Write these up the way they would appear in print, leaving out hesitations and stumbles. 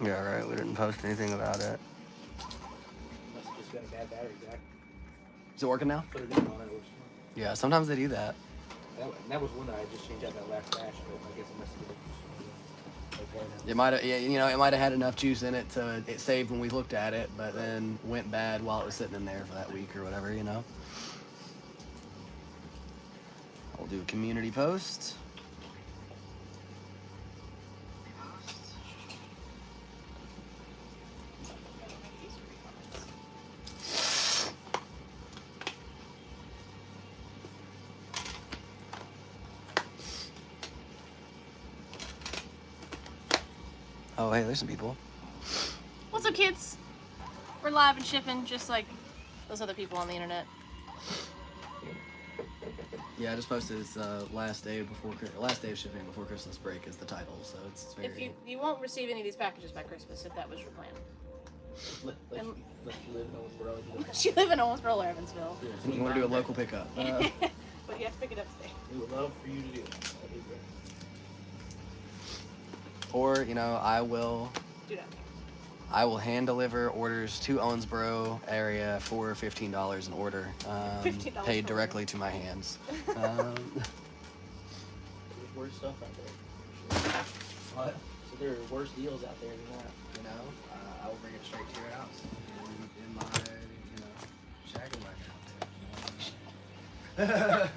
Yeah, right. We didn't post anything about it. Must have just got a bad battery, Jack. Is it working now? Put it in on it. Yeah, sometimes they do that. That was one that I just changed out that last batch, but I guess it must have been. It might have, yeah, it might have had enough juice in it to it saved when we looked at it, but then went bad while it was sitting in there for that week or whatever. I'll do a community post. Oh, hey, there's some people. What's up, kids? We're live and shipping just like those other people on the internet. Yeah, I just posted it's last day of shipping before Christmas break is the title, so it's very. If you won't receive any of these packages by Christmas, if that was your plan. Unless you live in Owensboro. Unless you live in Owensboro or Evansville. And you want to do a local pickup. But you have to pick it up today. We would love for you to do that. That'd be great. Or, I will Do that. hand deliver orders to Owensboro area for $15 an order, $15 paid per directly to my hands. There's worse stuff out there. What? So there are worse deals out there than that. I will bring it straight to your house in my, shagging wagon.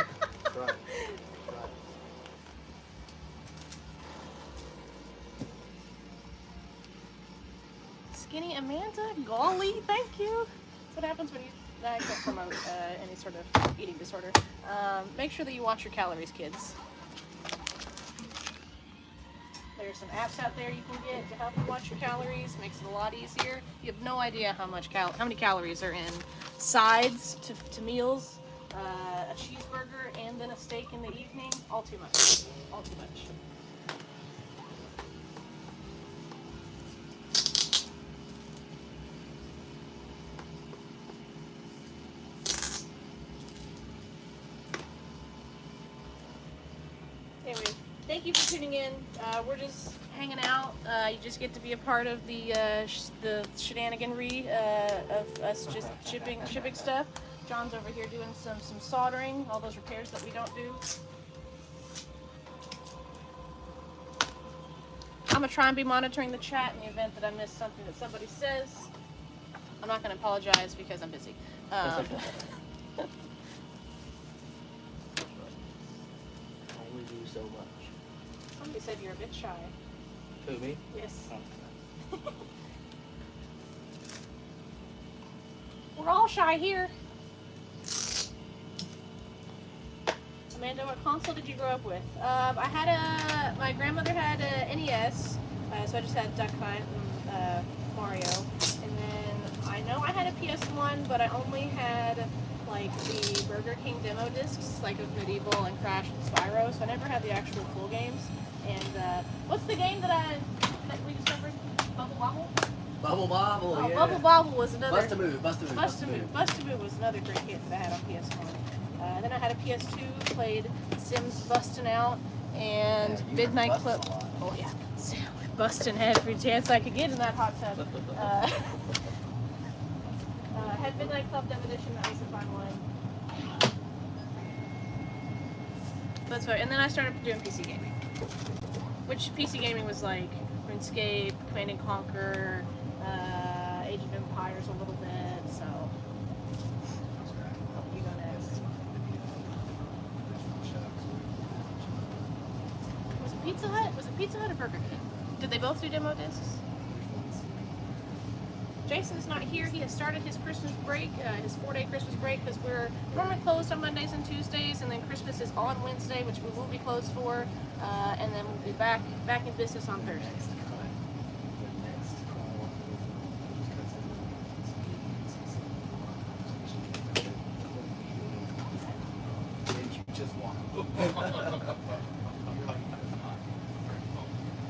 Right. Right. Skinny Amanda, golly, thank you. That's what happens when I don't promote any sort of eating disorder. Make sure that you watch your calories, kids. There's some apps out there you can get to help you watch your calories. Makes it a lot easier. You have no idea how many calories are in sides to meals, a cheeseburger, and then a steak in the evening. All too much. All too much. Anyway, thank you for tuning in. We're just hanging out. You just get to be a part of the shenaniganry of us just shipping stuff. John's over here doing some soldering, all those repairs that we don't do. I'm gonna try and be monitoring the chat in the event that I miss something that somebody says. I'm not gonna apologize because I'm busy. Only do so much. Somebody said you're a bit shy. Who, me? Yes. Oh. We're all shy here. Amanda, what console did you grow up with? My grandmother had a NES, so I just had Duck Hunt and Mario. And then I know I had a PS1, but I only had like the Burger King demo discs, like of Medieval and Crash and Spyro, so I never had the actual full games. And what's the game that we discovered? Bubble Bobble? Bubble Bobble, Oh, yeah. Bubble Bobble was another. Bust-a-move. Bust-a-move was another great hit that I had on PS1. Then I had a PS2, played Sims Bustin' Out and Midnight Club. Oh yeah, busting every chance I could get in that hot tub. Had Midnight Club Demolition, that was a fun one. That's right. And then I started doing PC gaming, which PC gaming was like RuneScape, Command and Conquer, Age of Empires a little bit. So you go next. Was it Pizza Hut? Was it Pizza Hut or Burger King? Did they both do demo discs? Jason's not here. He has started his Christmas break, his 4-day Christmas break, because we're normally closed on Mondays and Tuesdays, and then Christmas is on Wednesday, which we will be closed for, and then we'll be back in business on Thursdays.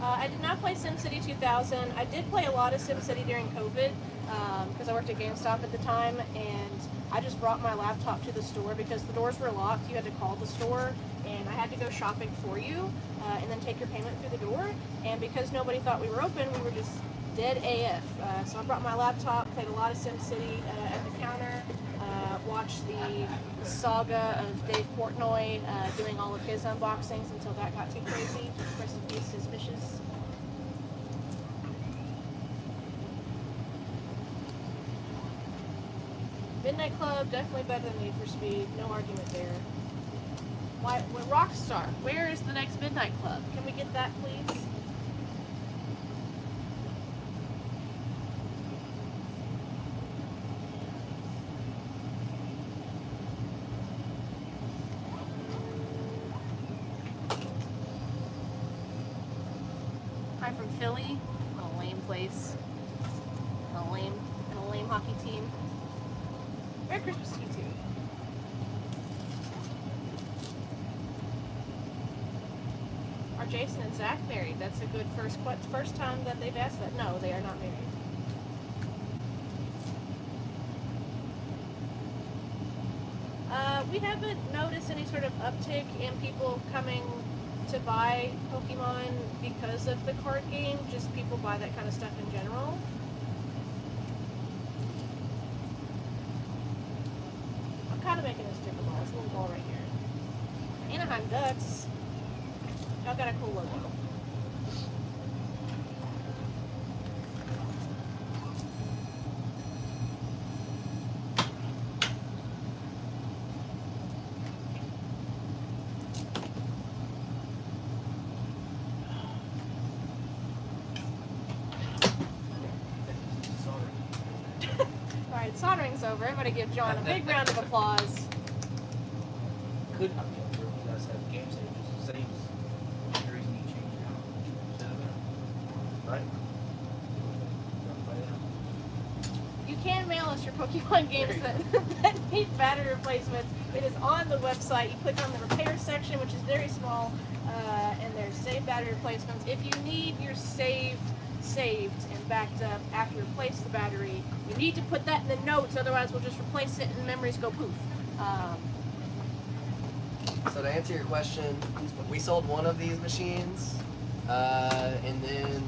I did not play SimCity 2000. I did play a lot of SimCity during COVID because I worked at GameStop at the time, and I just brought my laptop to the store because the doors were locked. You had to call the store, and I had to go shopping for you and then take your payment through the door. And because nobody thought we were open, we were just dead AF. So I brought my laptop, played a lot of SimCity at the counter, watched the saga of Dave Portnoy doing all of his unboxings until that got too crazy. Rest in peace, his vicious. Midnight Club, definitely better than Need for Speed, no argument there. Why, Rockstar, where is the next Midnight Club? Can we get that, please? I'm from Philly, a lame place, a lame hockey team. Merry Christmas to you too. Are Jason and Zach married? That's a good first time that they've asked that. No, they are not married. We haven't noticed any sort of uptick in people coming to buy Pokemon because of the card game. Just people buy that kind of stuff in general. I'm kind of making a sticker ball. It's a little ball right here. Anaheim Ducks. Y'all got a cool logo. Alright, soldering's over. Everybody give John a big round of applause. Could not be over. You guys have game saves. Saves. The reason you change it out. Right? You can mail us your Pokemon games that need battery replacements. It is on the website. You click on the repair section, which is very small, and there's save battery replacements. If you need your save saved and backed up after you replace the battery, you need to put that in the notes, otherwise we'll just replace it and memories go poof. So to answer your question, we sold one of these machines, and then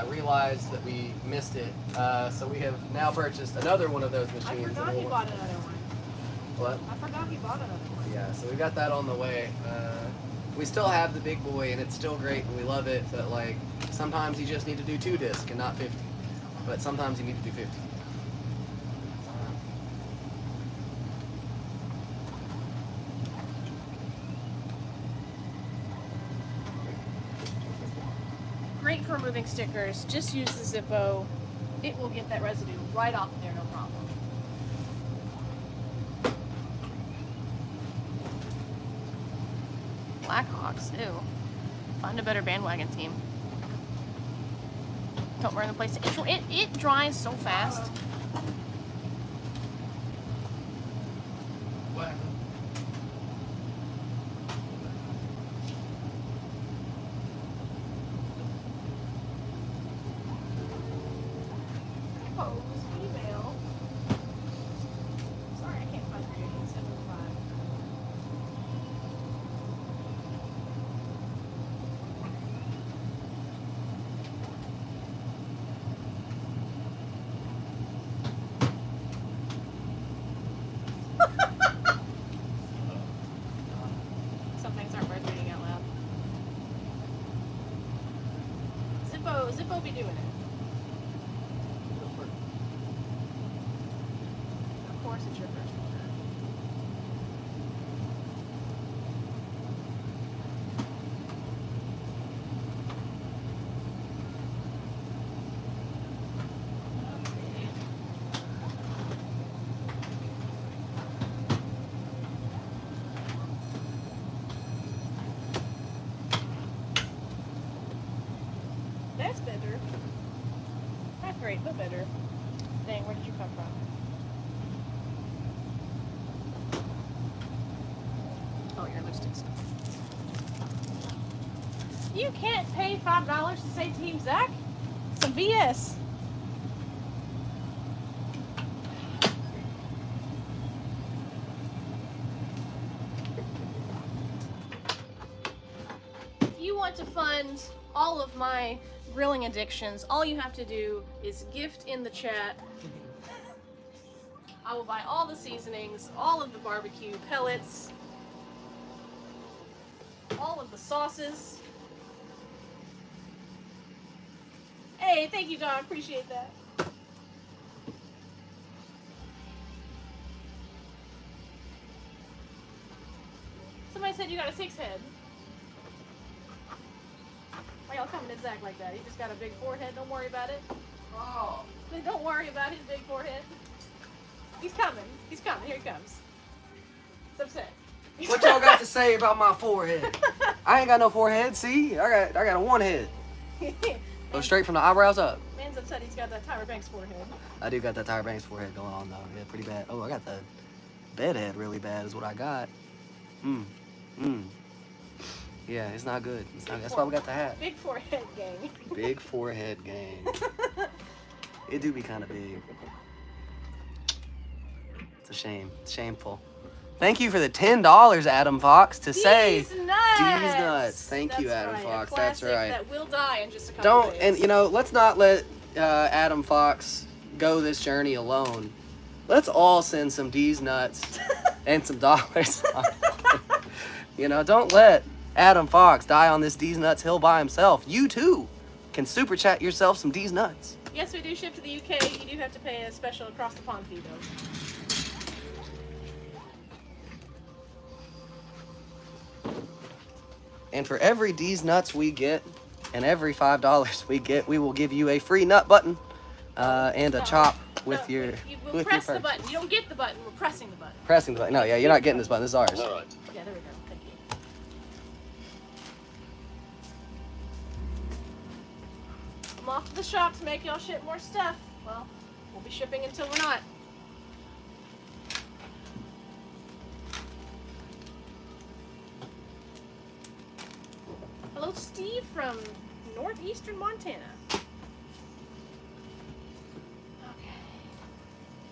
realized that we missed it. So we have now purchased another one of those machines. I forgot he bought another one. What? I forgot he bought another one. Yeah, so we got that on the way. We still have the big boy, and it's still great, and we love it, but like, sometimes you just need to do 2 discs and not 50. But sometimes you need to do 50. Great for removing stickers. Just use the Zippo. It will get that residue right off of there, no problem. Blackhawks, ew. Find a better bandwagon team. Don't burn the place. It dries so fast. What happened? Pose email. Sorry, I can't find your 875. Some things aren't worth reading out loud. Zippo be doing it. Of course it's your first order. That's better. Not great, but better. Dang, where did you come from? Oh, your lipsticks. You can't pay $5 to say Team Zach? Some BS. If you want to fund all of my grilling addictions, all you have to do is gift in the chat. I will buy all the seasonings, all of the barbecue pellets, all of the sauces. Hey, thank you, Don. Appreciate that. Somebody said you got a 6-head. Why y'all coming at Zach like that? He just got a big forehead. Don't worry about it. Oh. Don't worry about his big forehead. He's coming. He's coming. Here he comes. He's upset. What y'all got to say about my forehead? I ain't got no forehead. See, I got a one head. Go straight from the eyebrows up. Man's upset. He's got that Tyra Banks forehead. I do got that Tyra Banks forehead going on though. Yeah, pretty bad. Oh, I got the bedhead really bad is what I got. Yeah, it's not good. It's not. That's why we got the hat. Big forehead gang. Big forehead gang. It do be kind of big. It's a shame. It's shameful. Thank you for the $10, Adam Fox, to say These nuts. These nuts. Thank you, That's Adam right. Fox. A That's classic right. That will die in just a couple Don't days. and you know, let's not let Adam Fox go this journey alone. Let's all send some D's nuts and some dollars. You know, don't let Adam Fox die on this D's nuts hill by himself. You too can super chat yourself some D's nuts. Yes, we do ship to the UK. You do have to pay a special across the pond fee though. And for every D's nuts we get, and every $5 we get, we will give you a free nut button and a chop with No, your you with will your press the purchase. button. You don't get the button. We're pressing the button. Pressing the button. No, yeah, you're not getting this button. This is ours. All right. Yeah, there we go. Thank you. I'm off to the shop to make y'all ship more stuff. Well, we'll be shipping until we're not. Hello, Steve from northeastern Montana. Okay.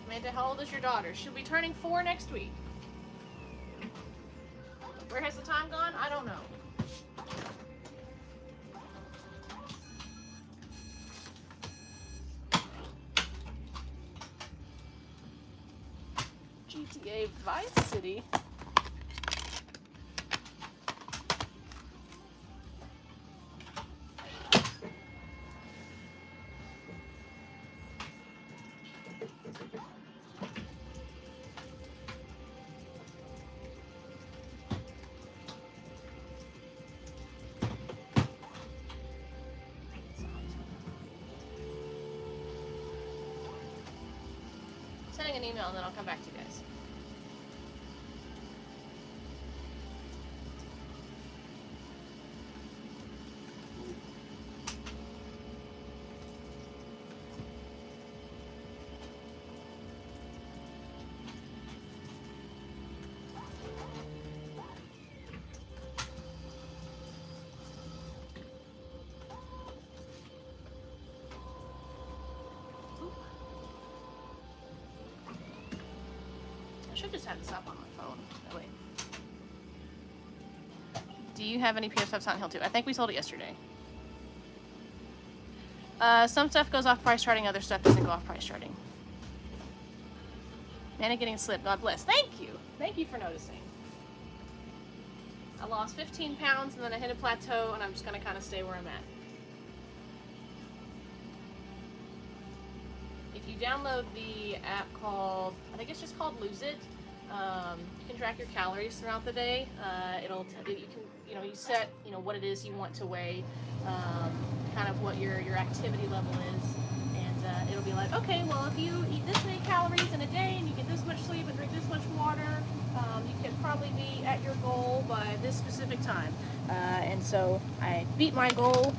Amanda, how old is your daughter? She'll be turning 4 next week. Where has the time gone? I don't know. GTA Vice City. Sending an email and then I'll come back to you guys. I should just have this up on my phone. Oh, wait. Do you have any PS5 Silent Hill 2? I think we sold it yesterday. Some stuff goes off price charting, other stuff doesn't go off price charting. Manny getting slipped. God bless. Thank you. Thank you for noticing. I lost 15 pounds and then I hit a plateau and I'm just going to kind of stay where I'm at. If you download the app called, I think it's just called Lose It, you can track your calories throughout the day. It'll you can you set what it is you want to weigh, kind of what your activity level is, and it'll be like, okay, well if you eat this many calories in a day and you get this much sleep and drink this much water, you can probably be at your goal by this specific time. And so I beat my goal,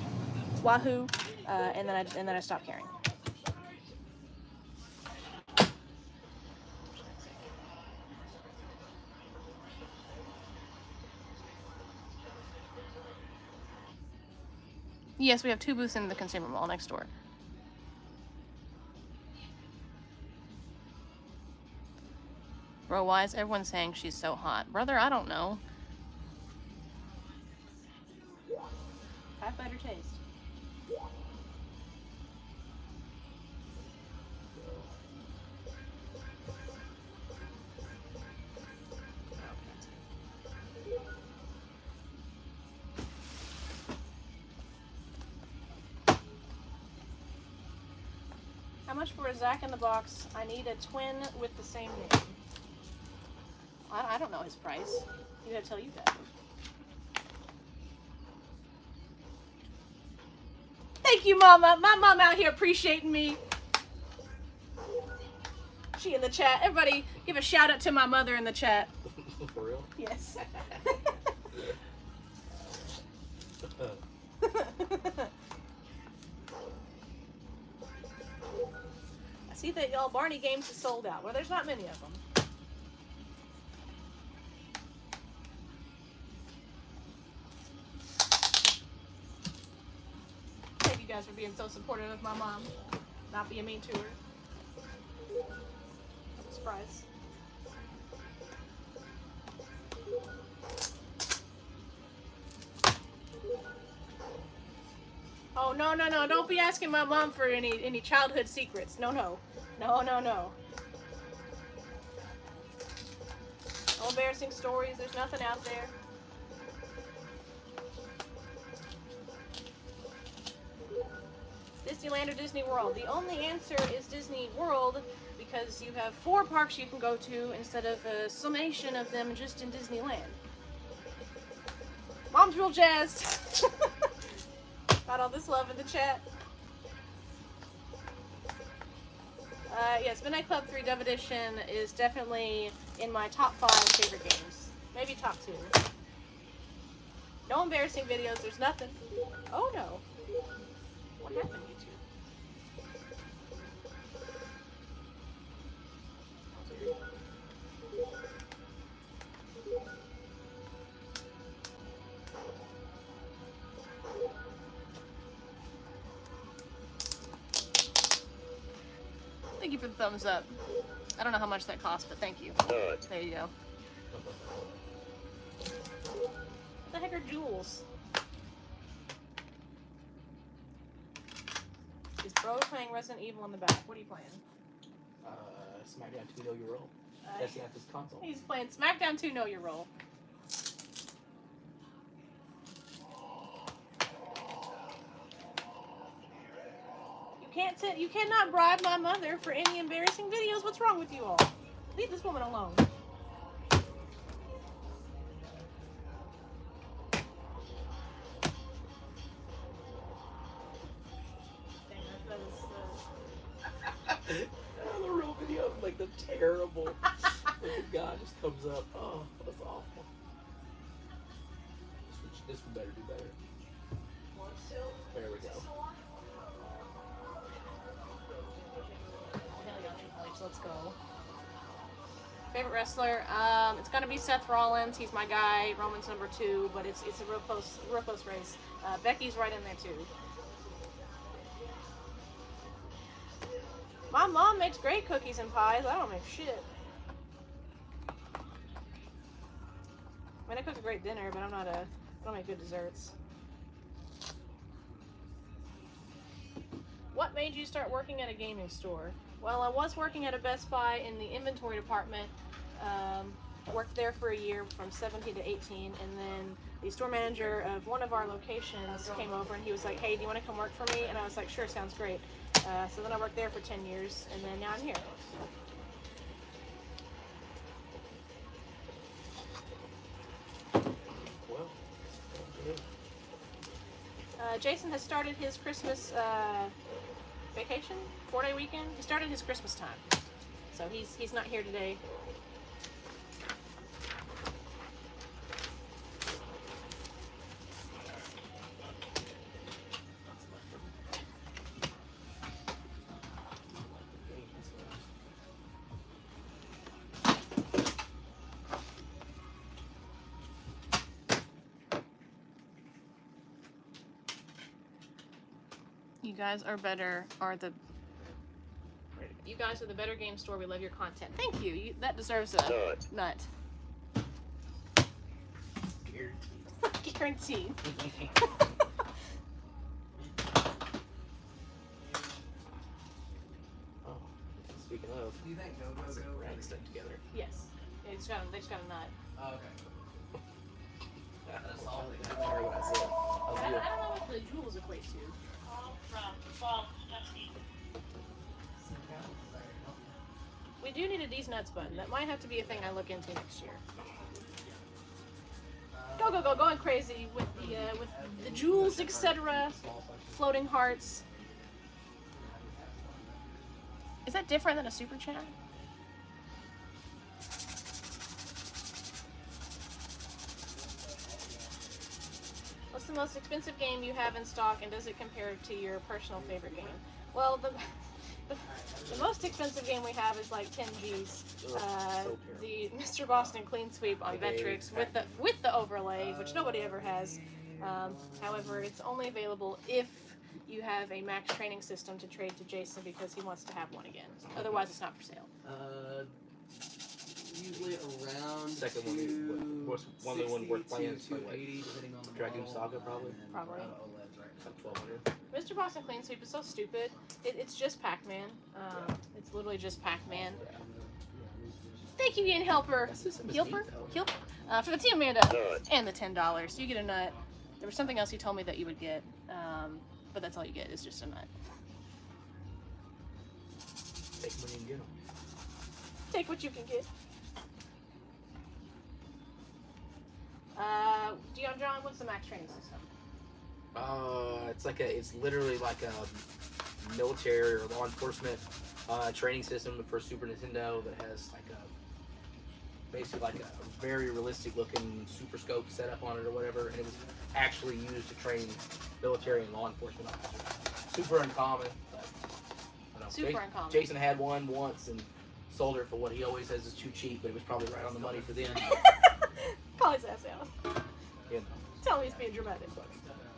wahoo, and then I stopped caring. Yes, we have 2 booths in the consumer mall next door. Bro, why is everyone saying she's so hot? Brother, I don't know. Have better taste. How much for a Zach in the Box? I need a twin with the same name. I don't know his price. You gotta tell you that. Thank you, Mama. My mom out here appreciating me. She in the chat. Everybody give a shout out to my mother in the chat. For real? Yes. I see that y'all Barney Games is sold out. Well, there's not many of them. Thank you guys for being so supportive of my mom. Not being mean to her. I'm surprised. Oh, no, no, no. Don't be asking my mom for any childhood secrets. No, no. No, no, no. No embarrassing stories. There's nothing out there. Disneyland or Disney World? The only answer is Disney World because you have 4 parks you can go to instead of a summation of them just in Disneyland. Mom's real jazzed. Got all this love in the chat. Yes, Midnight Club 3 Dove Edition is definitely in my top 5 favorite games. Maybe top 2. No embarrassing videos, there's nothing. Oh no. What happened, YouTube? Thank you for the thumbs up. I don't know how much that cost, but thank you. There you go. What the heck are jewels? Is Bro playing Resident Evil in the back? What are you playing? SmackDown 2 Know Your Role. That's not this console. He's playing SmackDown 2 Know Your Role. You cannot bribe my mother for any embarrassing videos. What's wrong with you all? Leave this woman alone. The real video, like the terrible looking guy just comes up. Oh, that's awful. This one better do better. There we go. Let's go. Favorite wrestler? It's gonna be Seth Rollins. He's my guy. Roman's number 2, but it's a real close race. Becky's right in there too. My mom makes great cookies and pies. I don't make shit. I mean, I cook a great dinner, but I don't make good desserts. What made you start working at a gaming store? Well, I was working at a Best Buy in the inventory department. I worked there for a year from 17 to 18, and then the store manager of one of our locations came over and he was like, hey, do you want to come work for me? And I was like, sure, sounds great. So then I worked there for 10 years, and then now I'm here. Well, Jason has started his Christmas vacation, 4-day weekend. He started his Christmas time, so he's not here today. You guys are the better game store. We love your content. Thank you. That deserves a nut. Guaranteed. Do you think Go Go Go Rag stuck together. Yes. They just got a nut. Oh, okay. That's all they I got. heard what I said. How's I you? don't know what the jewels equate to. We do need a D's Nuts button. That might have to be a thing I look into next year. Go, go, go, going crazy with the jewels, etc. Floating hearts. Is that different than a super chat? What's the most expensive game you have in stock, and does it compare to your personal favorite game? Well, the most expensive game we have is like 10 G's. The Mr. Boston Clean Sweep on Vectrix with the overlay, which nobody ever has. However, it's only available if you have a max training system to trade to Jason because he wants to have one again. Otherwise, it's not for sale. Usually around Second one, what's one of the one worth playing? It's like 280, depending on the Dragoon model, Saga, probably? and then, Probably. OLEDs, right? Like 1200. Mr. Boston Clean Sweep is so stupid. It's just Pac-Man. It's literally just Pac-Man. Thank you, Ian Helper. That system is Helper? neat, though. For the Team Amanda and the $10. You get a nut. There was something else you told me that you would get, but that's all you get is just a nut. Take them when you can get them. Take what you can get. Dion John, what's the max training system? It's literally like a military or law enforcement training system for Super Nintendo that has like basically like a very realistic looking super scope set up on it or whatever, and it was actually used to train military and law enforcement officers. Super uncommon, but I don't know. Super uncommon. Jason had one once and sold it for what he always says is too cheap, but it was probably right on the money for them. Call his ass out. You know. Tell me he's being dramatic.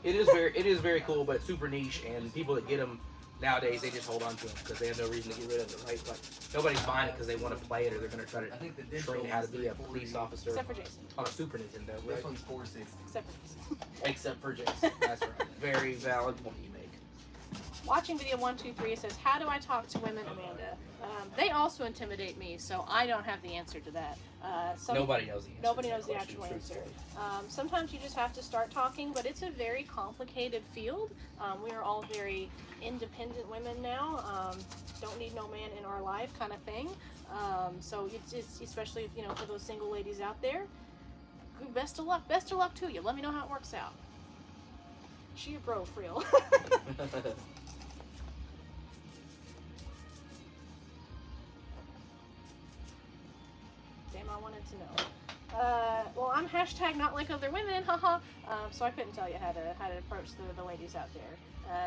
It is very cool, but super niche, and people that get them nowadays, they just hold on to them because they have no reason to get rid of it, right? Like, nobody's buying it because they want to play it or they're going to try I think the to digital train how to is be a 40, police officer Except for Jason. on a Super Nintendo, right? This one's 460. Except for Jason. Except for Jason. That's right. Very valid point you make. Watching video 123 says, how do I talk to women, Amanda? They also intimidate me, so I don't have the answer to that. Nobody knows the answer. Nobody to that knows the question, actual answer. truthfully. Sometimes you just have to start talking, but it's a very complicated field. We are all very independent women now. Don't need no man in our life, kind of thing. So it's especially for those single ladies out there. Best of luck. Best of luck to you. Let me know how it works out. She a bro, for real. Damn, I wanted to know. Well, I'm hashtag not like other women, haha. So I couldn't tell you how to approach the ladies out there.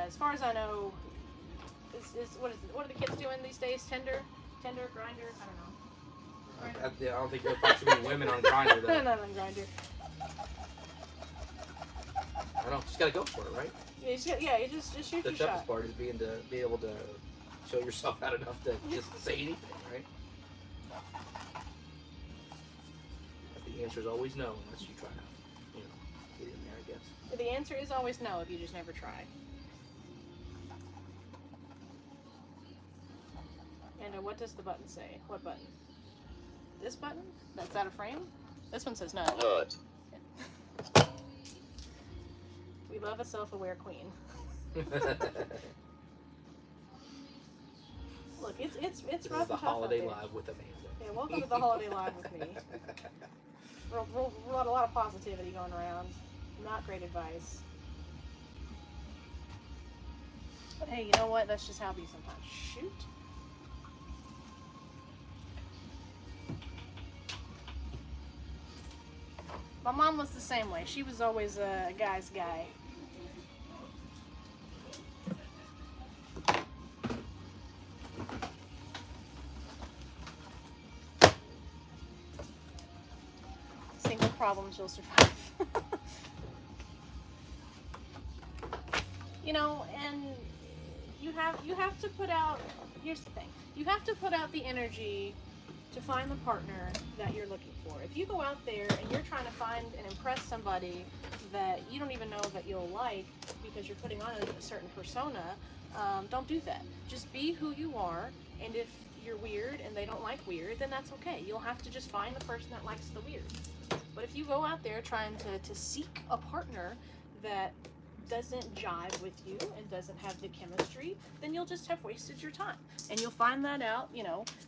As far as I know, what are the kids doing these days? Tinder, Grinder? I don't know. I don't think you'll find too many women on Grindr, though. Not on Grinder. I don't know. Just gotta go for it, right? Yeah, you just shoot The your toughest shot. part is be able to show yourself out enough to just say anything, right? But the answer is always no unless you try to, get in there, I guess. The answer is always no if you just never try. And what does the button say? What button? This button? That's out of frame? This one says no. We love a self-aware queen. Look, it's This is rough the and tough Holiday out there. Live with Amanda. Yeah, welcome to the Holiday Live with me. A lot of positivity going around. Not great advice. But hey, you know what? That's just how it be sometimes. Shoot. My mom was the same way. She was always a guy's guy. Single problems, you'll survive. And you have to put out, here's the thing, you have to put out the energy to find the partner that you're looking for. If you go out there and you're trying to find and impress somebody that you don't even know that you'll like because you're putting on a certain persona, don't do that. Just be who you are, and if you're weird and they don't like weird, then that's okay. You'll have to just find the person that likes the weird. But if you go out there trying to seek a partner that doesn't jive with you and doesn't have the chemistry, then you'll just have wasted your time. And you'll find that out,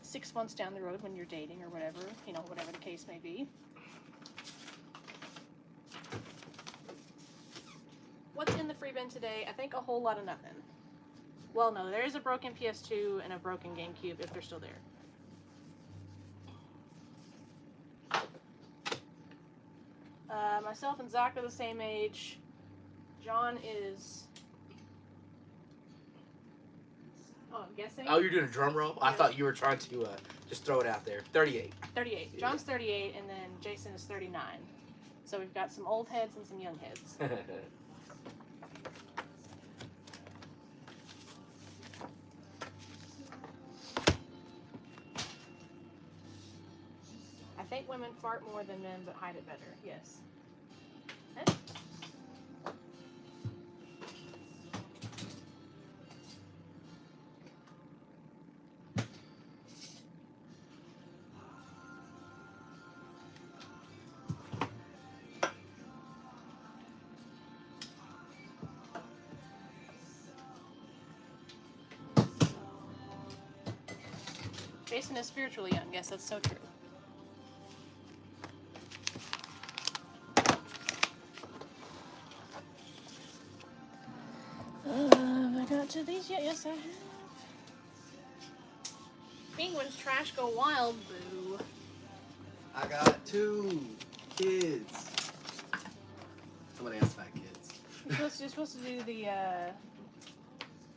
6 months down the road when you're dating or whatever, whatever the case may be. What's in the free bin today? I think a whole lot of nothing. Well, no, there is a broken PS2 and a broken GameCube if they're still there. Myself and Zach are the same age. John is... Oh, I'm guessing? Oh, you're doing a drum roll? I Yeah. thought you were trying to just throw it out there. 38. 38. John's 38, and then Jason is 39. So we've got some old heads and some young heads. I think women fart more than men, but hide it better. Yes. Okay. Jason is spiritually young. Yes, that's so true. Have I got to these yet? Yes, I have. Penguins trash go wild, boo. I got 2 kids. Somebody else fat kids. You're supposed to do the,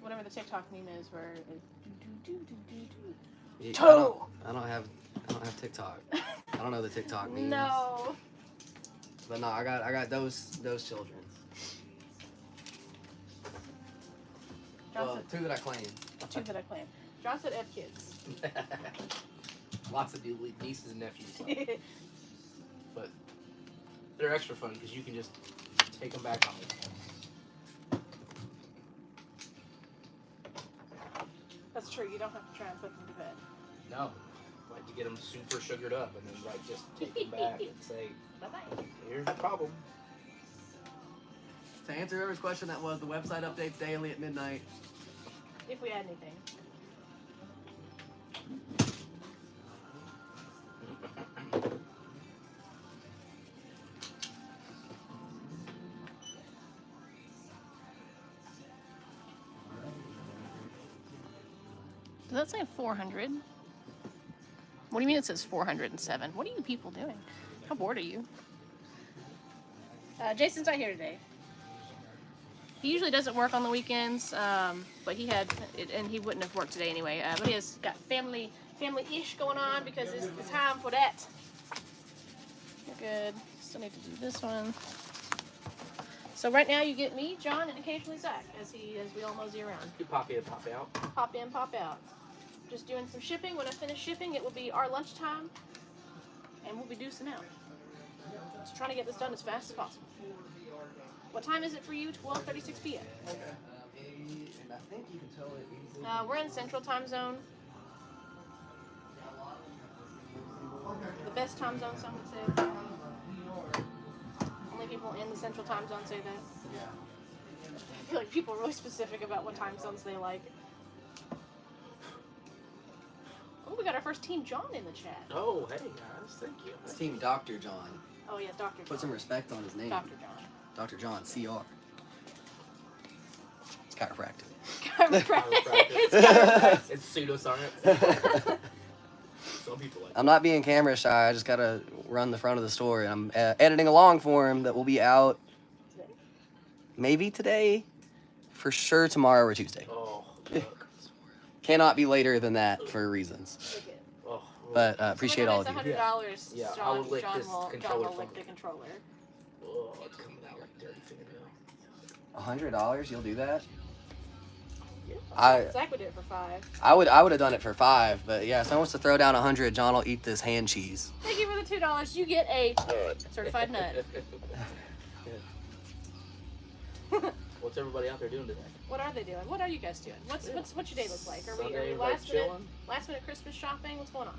whatever the TikTok meme is, where it do. Yeah, Toe. I don't have TikTok. I don't know the TikTok memes. No. But no, I got those children. John Well, said, 2 that I claim. 2 that I claim. John said F kids. Lots of nieces and nephews. But they're extra fun because you can just take them back home. That's true. You don't have to try and put them to bed. No. Like to get them super sugared up and then like just take them back and say, Bye-bye. here's the problem. To answer whoever's question, that was the website updates daily at midnight. If we add anything. Does that say 400? What do you mean it says 407? What are you people doing? How bored are you? Jason's not here today. He usually doesn't work on the weekends, but he had, and he wouldn't have worked today anyway. But he has got family-ish going on because it's time for that. You're good. Still need to do this one. So right now you get me, John, and occasionally Zach, as we all mosey around. You pop in, pop out. Pop in, pop out. Just doing some shipping. When I finish shipping, it will be our lunchtime, and we'll be deucing out. Just trying to get this done as fast as possible. What time is it for you? 12:36 p.m. Okay. And I think you can tell it easily. We're in Central Time Zone. The best time zone, some would say. Only people in the Central Time Zone say that. Yeah. I feel like people are really specific about what time zones they like. Oh, we got our first Team John in the chat. Oh, hey guys, thank you. It's Team Dr. John. Oh yeah, Dr. John. Put some respect on his name. Dr. John. Dr. John, CR. It's chiropractic. Chiropractic. It's pseudoscience. Some people like I'm not being camera shy. I just gotta run the front of the story. I'm editing a long form that will be out maybe today, for sure tomorrow or Tuesday. Oh, look. Cannot be later than that for reasons. Oh, But appreciate all of you. $100. Yeah, I John, will lick John this will, controller John will from lick you. the controller. Oh, it's coming out like dirty fingernail. $100? You'll do that? Yeah. Zach would do it for $5. I would have done it for $5, but yeah, if someone wants to throw down 100, John will eat this hand cheese. Thank you for the $2. You get a certified nut. What's everybody out there doing today? What are they doing? What are you guys doing? What's your day look like? Are Sunday, we like last minute Christmas shopping? What's going on?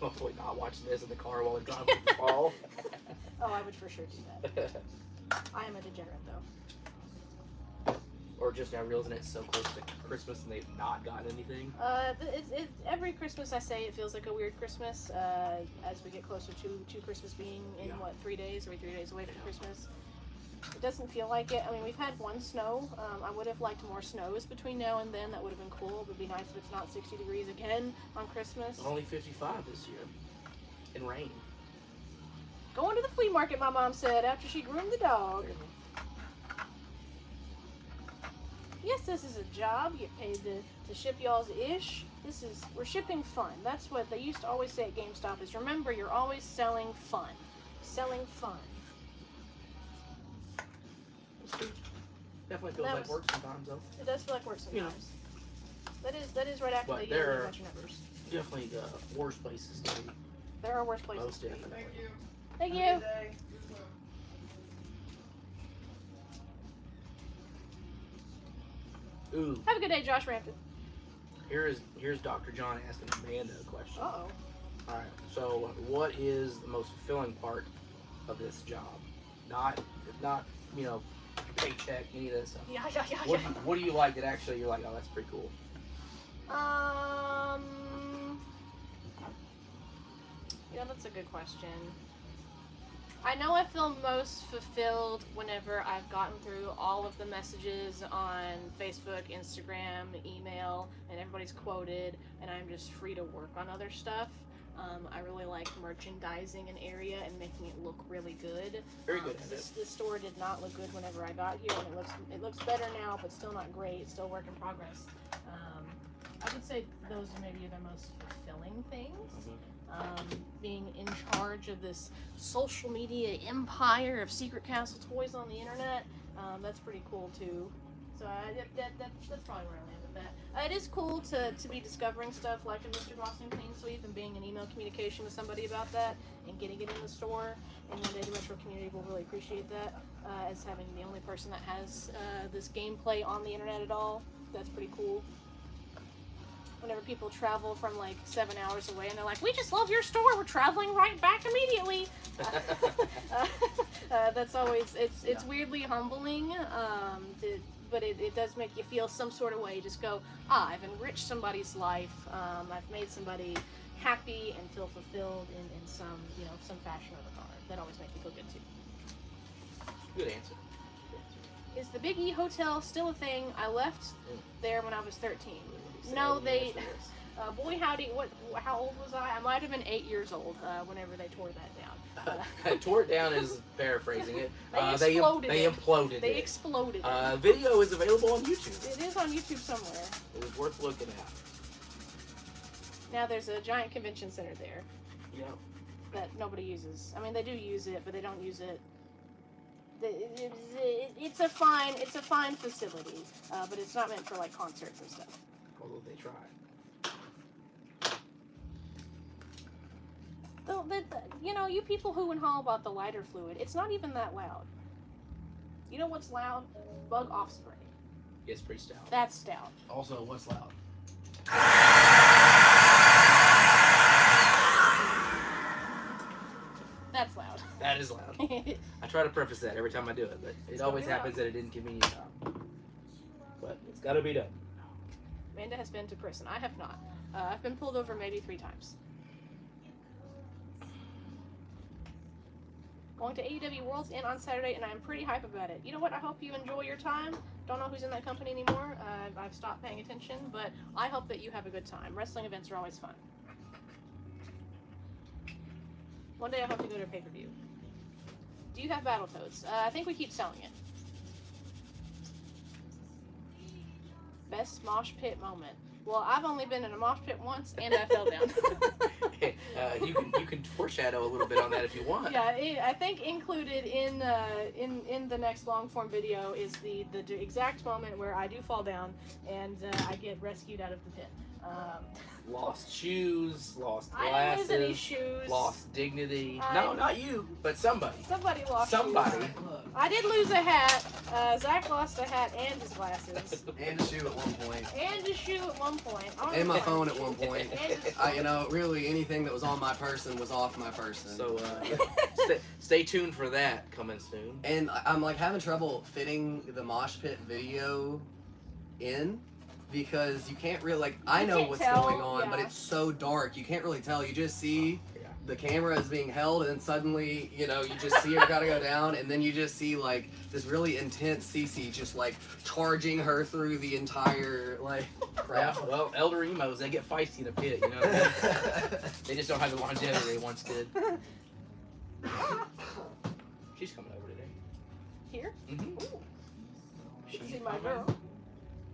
Hopefully not watching this in the car while they're driving to the fall. Oh, I would for sure do that. I am a degenerate though. Or just now realizing it's so close to Christmas and they've not gotten anything. Every Christmas I say it feels like a weird Christmas. As we get closer to Christmas being in what 3 days? Are we 3 days away from Christmas? It doesn't feel like it. I mean, we've had one snow. I would have liked more snows between now and then. That would have been cool. It would be nice if it's not 60 degrees again on Christmas. Only 55 this year. In rain. Going to the flea market, my mom said, after she groomed the dog. Yes, this is a job. You get paid to ship y'all's ish. We're shipping fun. That's what they used to always say at GameStop is remember, you're always selling fun. Selling fun. Definitely feels like work sometimes though. It does feel like work sometimes. You know. That is right after But they there are get your numbers. definitely worse places to be. There are worse places. Most to be. definitely. Thank you. Ooh, Have a good day, Josh Rampton. here's Dr. John asking Amanda a question. Uh-oh. Alright, so what is the most fulfilling part of this job? Not paycheck, any of that stuff. Yeah. What do you like that actually you're like, oh, that's pretty cool? That's a good question. I know I feel most fulfilled whenever I've gotten through all of the messages on Facebook, Instagram, email, and everybody's quoted, and I'm just free to work on other stuff. I really like merchandising an area and making it look really good. Very good at it. The store did not look good whenever I got here, and it looks better now, but still not great. It's still work in progress. I would say those are maybe the most fulfilling things. Being in charge of this social media empire of Secret Castle toys on the internet, that's pretty cool too. So that's probably where I land with that. It is cool to be discovering stuff like a Mr. Boston Clean Sweep and being in email communication with somebody about that and getting it in the store. And the Data Retro community will really appreciate that as having the only person that has this gameplay on the internet at all. That's pretty cool. Whenever people travel from like 7 hours away and they're like, we just love your store, we're traveling right back immediately. That's always, it's weirdly humbling, but it does make you feel some sort of way. Just go, I've enriched somebody's life, I've made somebody happy and feel fulfilled in some fashion or regard. That always makes me feel good too. Good answer. Is the Big E Hotel still a thing? I left there when I was 13. Say No, it, they. yes, it is. Boy, howdy! How old was I? I might have been 8 years old whenever they tore that down. Tore it down is paraphrasing it. They They imploded They it. exploded. Video is available on YouTube. It is on YouTube somewhere. It is worth looking at. Now there's a giant convention center there Yeah. that nobody uses. I mean, they do use it, but they don't use it. It's a fine facility, but it's not meant for like concerts and stuff. Although they tried. You people who and haul about the lighter fluid, it's not even that loud. You know what's loud? Bug off spray. It's pretty stout. That's stout. Also, what's loud? That's loud. That is loud. I try to preface that every time I do it, but it always happens at an inconvenient time. But it's got to be done. Amanda has been to prison. I have not. I've been pulled over maybe 3 times. Going to AEW World's End on Saturday, and I'm pretty hype about it. You know what? I hope you enjoy your time. Don't know who's in that company anymore. I've stopped paying attention, but I hope that you have a good time. Wrestling events are always fun. One day I hope to go to a pay-per-view. Do you have Battletoads? I think we keep selling it. Best mosh pit moment. Well, I've only been in a mosh pit once, and I fell down. You can foreshadow a little bit on that if you want. Yeah, I think included in the next long form video is the exact moment where I do fall down and I get rescued out of the pit. Lost shoes, lost I didn't lose any glasses, shoes. lost dignity. I- No, not you, but somebody. Somebody lost Somebody. shoes. I did lose a hat. Zach lost a hat and his glasses. And a shoe at one point. And his shoe at one point. I don't And my know. phone at one point. And his You know, really anything that was on my person was off my person. So stay tuned for that coming soon. And I'm like having trouble fitting the mosh pit video in because you can't really like I You know can't what's tell, going on, but yeah. it's so dark you can't really tell. You just see Yeah. the camera is being held, and then suddenly you just see her gotta go down, and then you just see like this really intense Cece just like charging her through the entire like Yeah, crowd. well, elder emos, they get feisty in a pit, you know what I mean? They just don't have the longevity they once did. She's coming over today. Here? Mm-hmm. Ooh, She's see my coming. girl.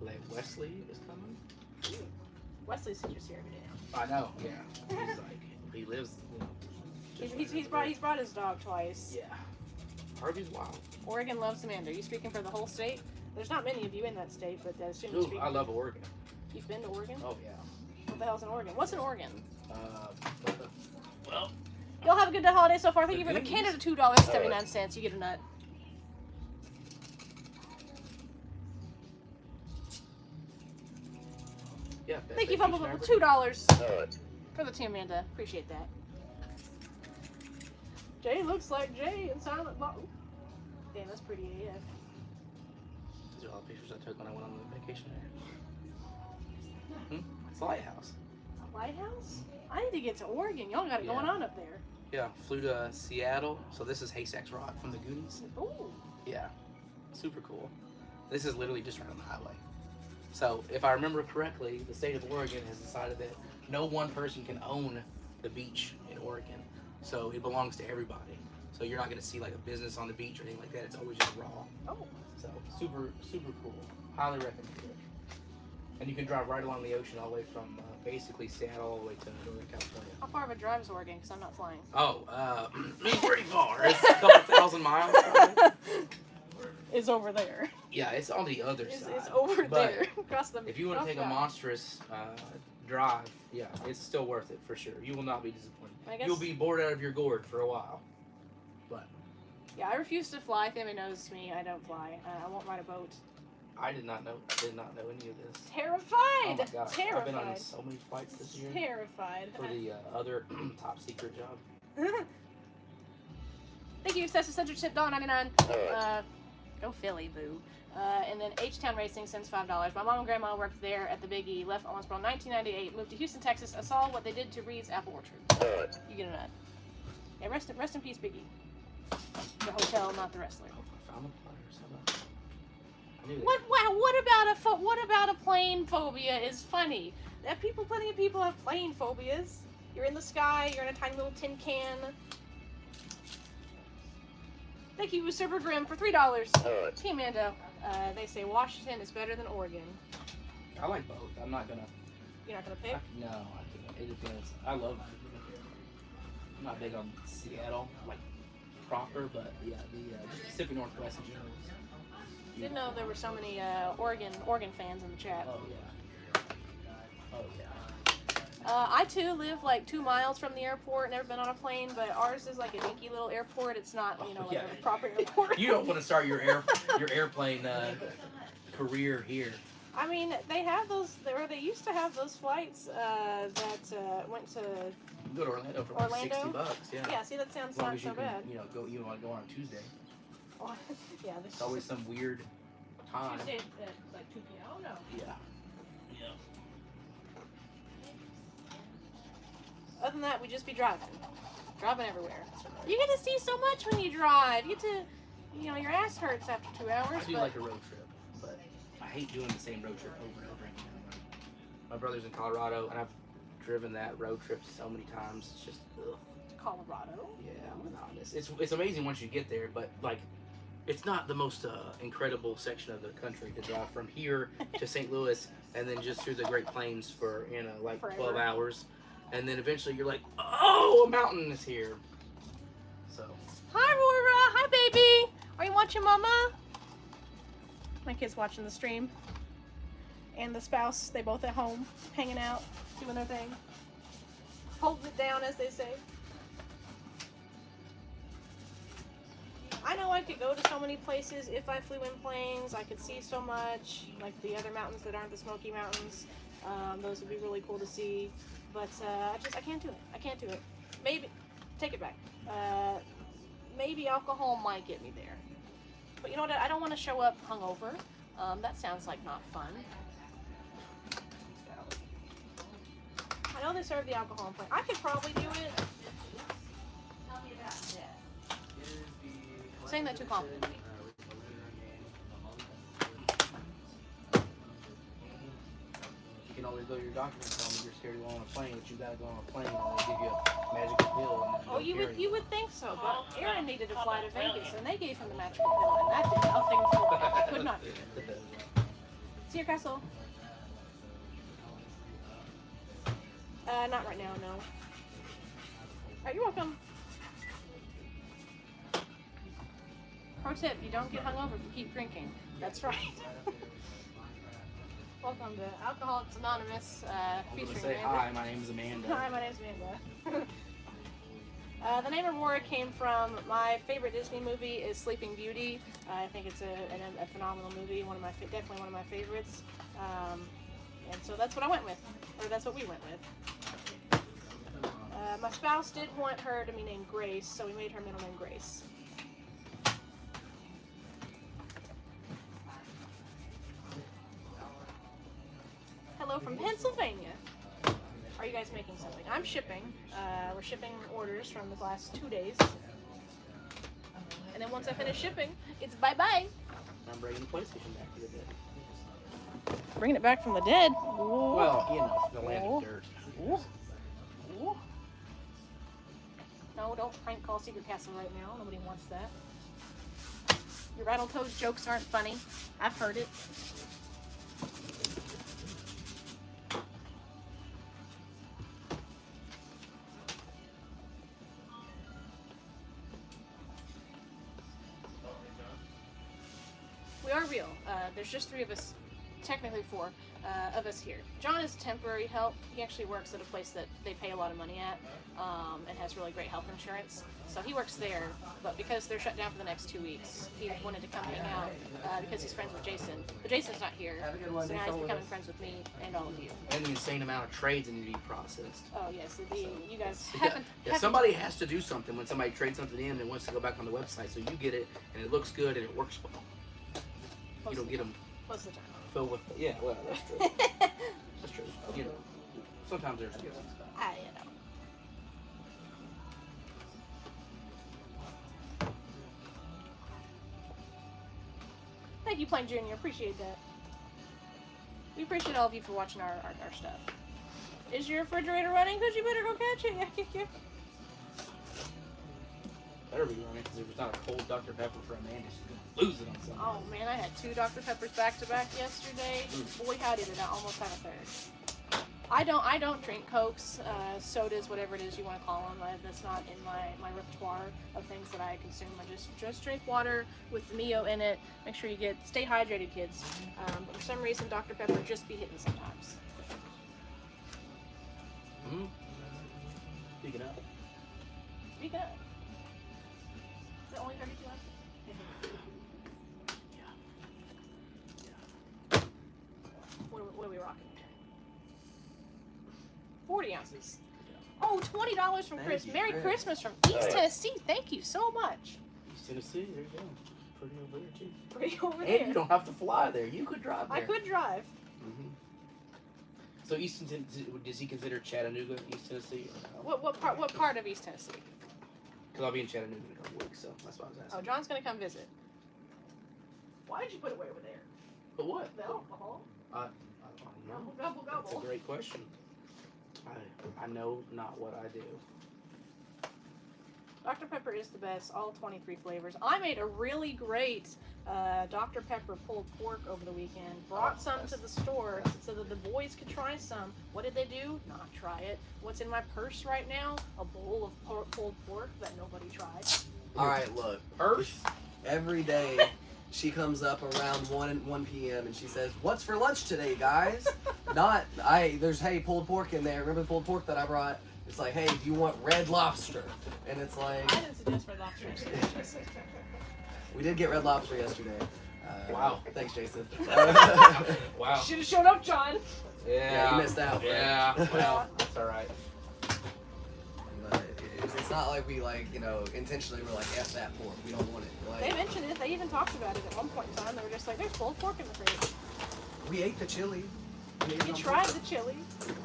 Like Wesley is coming. Wesley's just here every day now. I know, yeah. He's like, he lives, you know. just He's right brought his dog twice. Yeah. Harvey's wild. Oregon loves Amanda. Are you speaking for the whole state? There's not many of you in that state, but I assume you Ooh, speak. I love Oregon. You've been to Oregon? Oh, yeah. What the hell's in Oregon? What's in Oregon? Well, Y'all have a good holiday so far. Thank you for the Goonies. Canada $2.79. You get a nut. yeah. Thank you, vacation Fumble, ever. $2 for the Team Amanda. Appreciate that. Jay looks like Jay in Silent Bob. Damn, that's pretty AF. These are all the pictures I took when I went on the vacation there. It's a lighthouse. It's a lighthouse? I need to get to Oregon. Y'all got it going Yeah. on up there. Yeah, flew to Seattle. So this is Haystacks Rock from the Goonies. Ooh. Yeah, super cool. This is literally just right on the highway. So if I remember correctly, the state of Oregon has decided that no one person can own the beach in Oregon. So it belongs to everybody. So you're not going to see like a business on the beach or anything like that. It's always just raw. Oh. So super, super cool. Highly recommend it. And you can drive right along the ocean all the way from basically Seattle all the way to Northern California. How far of a drive is Oregon? Because I'm not flying. Oh, pretty far. It's a couple thousand miles. Probably. It's over there. Yeah, it's on the other It's, side. it's over But there. Across the if you want to take a across the- monstrous drive, yeah, it's still worth it for sure. You will not be disappointed. I guess, You'll be bored out of your gourd for a while. But yeah, I refuse to fly. If anybody knows me, I don't fly. I won't ride a boat. I did not know any of this. Terrified. Oh my god, Terrified. I've been on so many flights this year Terrified. for the other top secret job. Thank you, Excessive Central Chip $1.99. Go Philly, boo. And then H-Town Racing sends $5. My mom and grandma worked there at the Big E. Left Owensboro in 1998. Moved to Houston, Texas. I saw what they did to Reed's Apple Orchard. You get a nut. Yeah, rest in peace, Big E. The hotel, not the wrestler. Oh, I found the pliers. How about that? I knew that. What about a plane phobia is funny? Plenty of people have plane phobias. You're in the sky. You're in a tiny little tin can. Thank you, Super Grim, for $3. Team Mando. They say Washington is better than Oregon. I like both. I'm not gonna. You're not gonna pick? No, I can't. It depends. I love. I'm not big on Seattle, like proper, but yeah, the just Pacific Northwest in general. Didn't know there were so many Oregon fans in the chat. Oh yeah. Oh yeah. I too live like 2 miles from the airport. Never been on a plane, but ours is like a dinky little airport. It's not, like Yeah. a proper airport. You don't want to start your airplane career here. I mean, they have those. They used to have those flights that went to. Go to Orlando for like Orlando? $60. Yeah. Yeah, see, that sounds As long not as so you bad. can, you want to go on a Tuesday. Yeah, this It's always some weird time. Tuesday at like 2 p.m. Oh no. Yeah. Yeah. Other than that, we just be driving everywhere. You get to see so much when you drive. You get to, your ass hurts after 2 hours. I do but like a road trip, but I hate doing the same road trip over and over again. My brother's in Colorado, and I've driven that road trip so many times. It's just, ugh. Colorado. Yeah, monotonous. It's amazing once you get there, but like, it's not the most incredible section of the country to drive from here to St. Louis and then just through the Great Plains for like Forever. 12 hours, and then eventually you're like, oh, a mountain is here. So Hi, Aurora. Hi, baby. Are you watching Mama? My kid's watching the stream. and the spouse, they both at home, hanging out, doing their thing. Holding it down, as they say. I know I could go to so many places if I flew in planes. I could see so much, like the other mountains that aren't the Smoky Mountains. Those would be really cool to see. But I can't do it. I can't do it. Maybe, take it back. Maybe alcohol might get me there. But you know what? I don't want to show up hungover. That sounds like not fun. I know they serve the alcohol in plane. I could probably do it. Tell me about that. Saying that too confidently. You can always go to your doctor and tell them you're scared to go on a plane, but you gotta go on a plane and they give you a magical pill. And Oh, you would think so, but Aaron needed to fly to Vegas, and they gave him the magical pill, and that did nothing for him. Could not do it. See your castle. Not right now, no. Alright, you're welcome. Pro tip, you don't get hungover if you keep drinking. That's right. Welcome to Alcoholics Anonymous, I'm gonna featuring say Amanda. hi, my name is Amanda. Hi, my name's Amanda. The name Aurora came from my favorite Disney movie is Sleeping Beauty. I think it's a phenomenal movie, definitely one of my favorites. And so that's what I went with, or that's what we went with. My spouse did want her to be named Grace, so we made her middle name Grace. Hello from Pennsylvania. Are you guys making something? I'm shipping. We're shipping orders from the last 2 days. And then once I finish shipping, it's bye-bye. I'm bringing the PlayStation back to the dead. Bringing it back from the dead. Well, you know, the land Ooh. of dirt. Ooh. Ooh. No, don't prank call Secret Castle right now. Nobody wants that. Your Battletoads jokes aren't funny. I've heard it. We are real. There's just 3 of us, technically 4 of us here. John is temporary help. He actually works at a place that they pay a lot of money at and has really great health insurance. So he works there, but because they're shut down for the next 2 weeks, he wanted to come hang out because he's friends with Jason. But Jason's not here, Have a good one. so now he's becoming friends with me and all of you. And the insane amount of trades that need to be processed. Oh yes, you guys Yeah, haven't. somebody has to do something when somebody trades something in and wants to go back on the website. So you get it and it looks good and it works well. You don't get them Most of the time. filled with. Yeah, well, that's true. That's true. You know, sometimes there's gifts. I know. Thank you, Plain Junior. Appreciate that. We appreciate all of you for watching our stuff. Is your refrigerator running? Because you better go catch it. Better be running because if it's not a cold Dr. Pepper for Amanda, she's gonna lose it on something. Oh man, I had 2 Dr. Peppers back to back yesterday. Boy, howdy did I almost have a third. I don't drink Cokes, sodas, whatever it is you want to call them. That's not in my repertoire of things that I consume. I just drink water with the Mio in it. Make sure you stay hydrated, kids. But for some reason, Dr. Pepper just be hitting sometimes. Mm-hmm. Speaking of. Speak up. Is it only 32 ounces? What are we rocking? 40 ounces. Oh, $20 from Thank Chris. you, Merry Chris. Christmas from East Tennessee. Thank you so much. East Tennessee, there you go. Pretty over there, too. Pretty over And there. you don't have to fly there. You could drive there. I could drive. Mm-hmm. So East Tennessee, does he consider Chattanooga East Tennessee? What part of East Tennessee? Because I'll be in Chattanooga in a couple weeks, so that's why I was Oh, asking. John's gonna come visit. Why did you put it way over there? But what? The alcohol. I don't know. Gobble, gobble, That's a gobble. great question. I know not what I do. Dr. Pepper is the best, all 23 flavors. I made a really great Dr. Pepper pulled pork over the weekend. Brought some to the store so that the boys could try some. What did they do? Not try it. What's in my purse right now? A bowl of pulled pork that nobody tried. All right, look. Purse? Every day she comes up around 1 p.m. and she says, "What's for lunch today, guys?" There's pulled pork in there. Remember the pulled pork that I brought? It's like, "Hey, do you want Red Lobster?" And it's like, I didn't suggest Red Lobster. we did get Red Lobster yesterday. Wow. Thanks, Jason. Wow. Should have showed up, John. Yeah, you missed out. Yeah. Well, that's all right. But it's not like we intentionally were like, "F that pork, we don't want it." They Like, mentioned it. They even talked about it at one point in time. They were just like, "There's pulled pork in the fridge." we ate the chili. You tried the chili.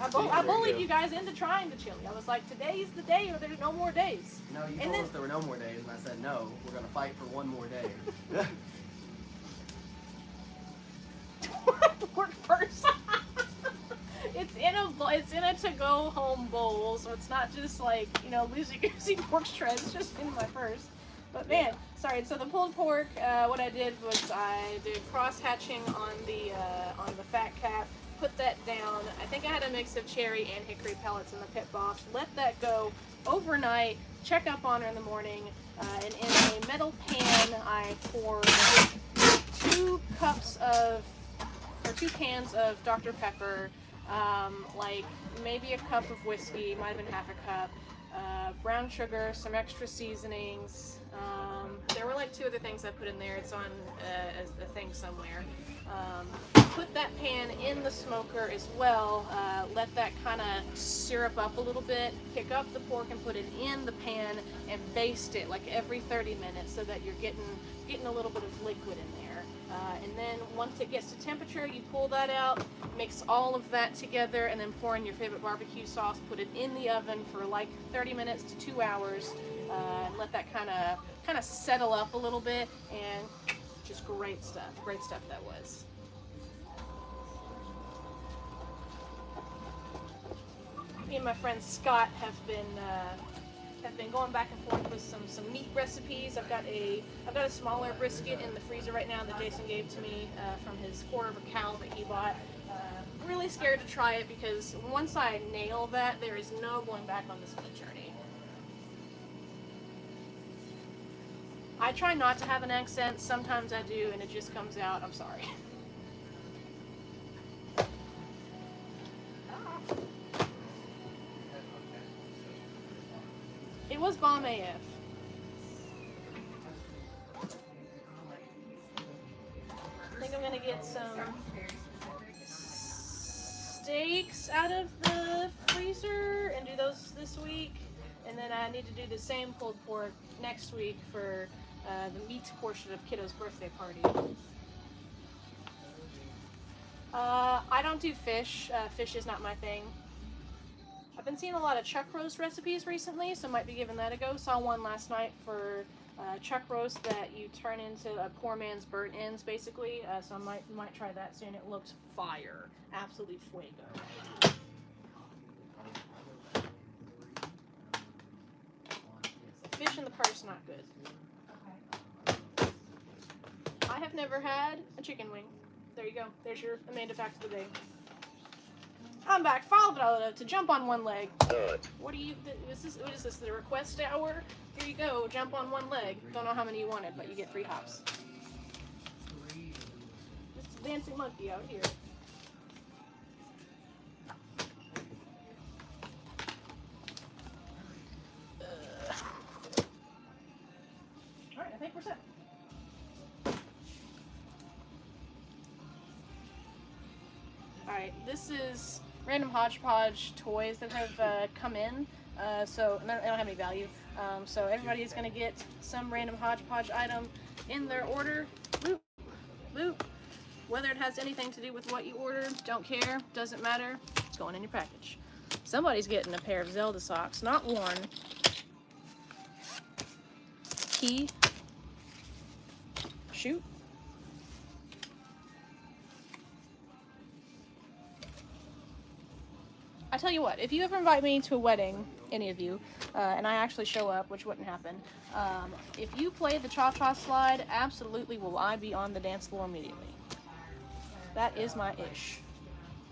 I bullied you guys into trying the chili. I was like, "Today's the day, or there's no more days." No, you And told then- us there were no more days, and I said, "No, we're gonna fight for one more day." Pork first. It's in a to-go home bowl, so it's not just like loosey goosey pork shreds just in my purse. But man, sorry. So the pulled pork, what I did was I did cross hatching on the fat cap. Put that down. I think I had a mix of cherry and hickory pellets in the Pit Boss. Let that go overnight. Check up on her in the morning, and in a metal pan, I poured 2 cans of Dr. Pepper, like maybe a cup of whiskey, might have been half a cup, brown sugar, some extra seasonings. There were like 2 other things I put in there. It's on as the thing somewhere. Put that pan in the smoker as well. Let that kind of syrup up a little bit. Pick up the pork and put it in the pan and baste it like every 30 minutes so that you're getting a little bit of liquid in there. And then once it gets to temperature, you pull that out, mix all of that together, and then pour in your favorite barbecue sauce. Put it in the oven for like 30 minutes to 2 hours. And let that kind of settle up a little bit, and just great stuff. Great stuff that was. Me and my friend Scott have been going back and forth with some meat recipes. I've got a smaller brisket in the freezer right now that Jason gave to me from his quarter of a cow that he bought. Really scared to try it because once I nail that, there is no going back on this meat journey. I try not to have an accent. Sometimes I do, and it just comes out. I'm sorry. It was bomb AF. I think I'm gonna get some steaks out of the freezer and do those this week, and then I need to do the same pulled pork next week for the meat portion of Kiddo's birthday party. I don't do fish. Fish is not my thing. I've been seeing a lot of chuck roast recipes recently, so I might be giving that a go. Saw one last night for chuck roast that you turn into a poor man's burnt ends, basically. So I might try that soon. It looks fire, absolutely fuego. Fish in the purse, not good. I have never had a chicken wing. There you go. There's your Amanda fact of the day. I'm back, followed it all up to jump on one leg. What is this, the request hour? Here you go, jump on one leg. Don't know how many you wanted, but you get 3 hops. It's a dancing monkey out here. Alright, I think we're set. Alright, this is random hodgepodge toys that have come in, so they don't have any value. So everybody is going to get some random hodgepodge item in their order. Boop, boop. Whether it has anything to do with what you ordered, don't care, doesn't matter. It's going in your package. Somebody's getting a pair of Zelda socks, not worn. Key. Shoot. I tell you what, if you ever invite me to a wedding, any of you, and I actually show up, which wouldn't happen, if you play the cha-cha slide, absolutely will I be on the dance floor immediately. That is my ish.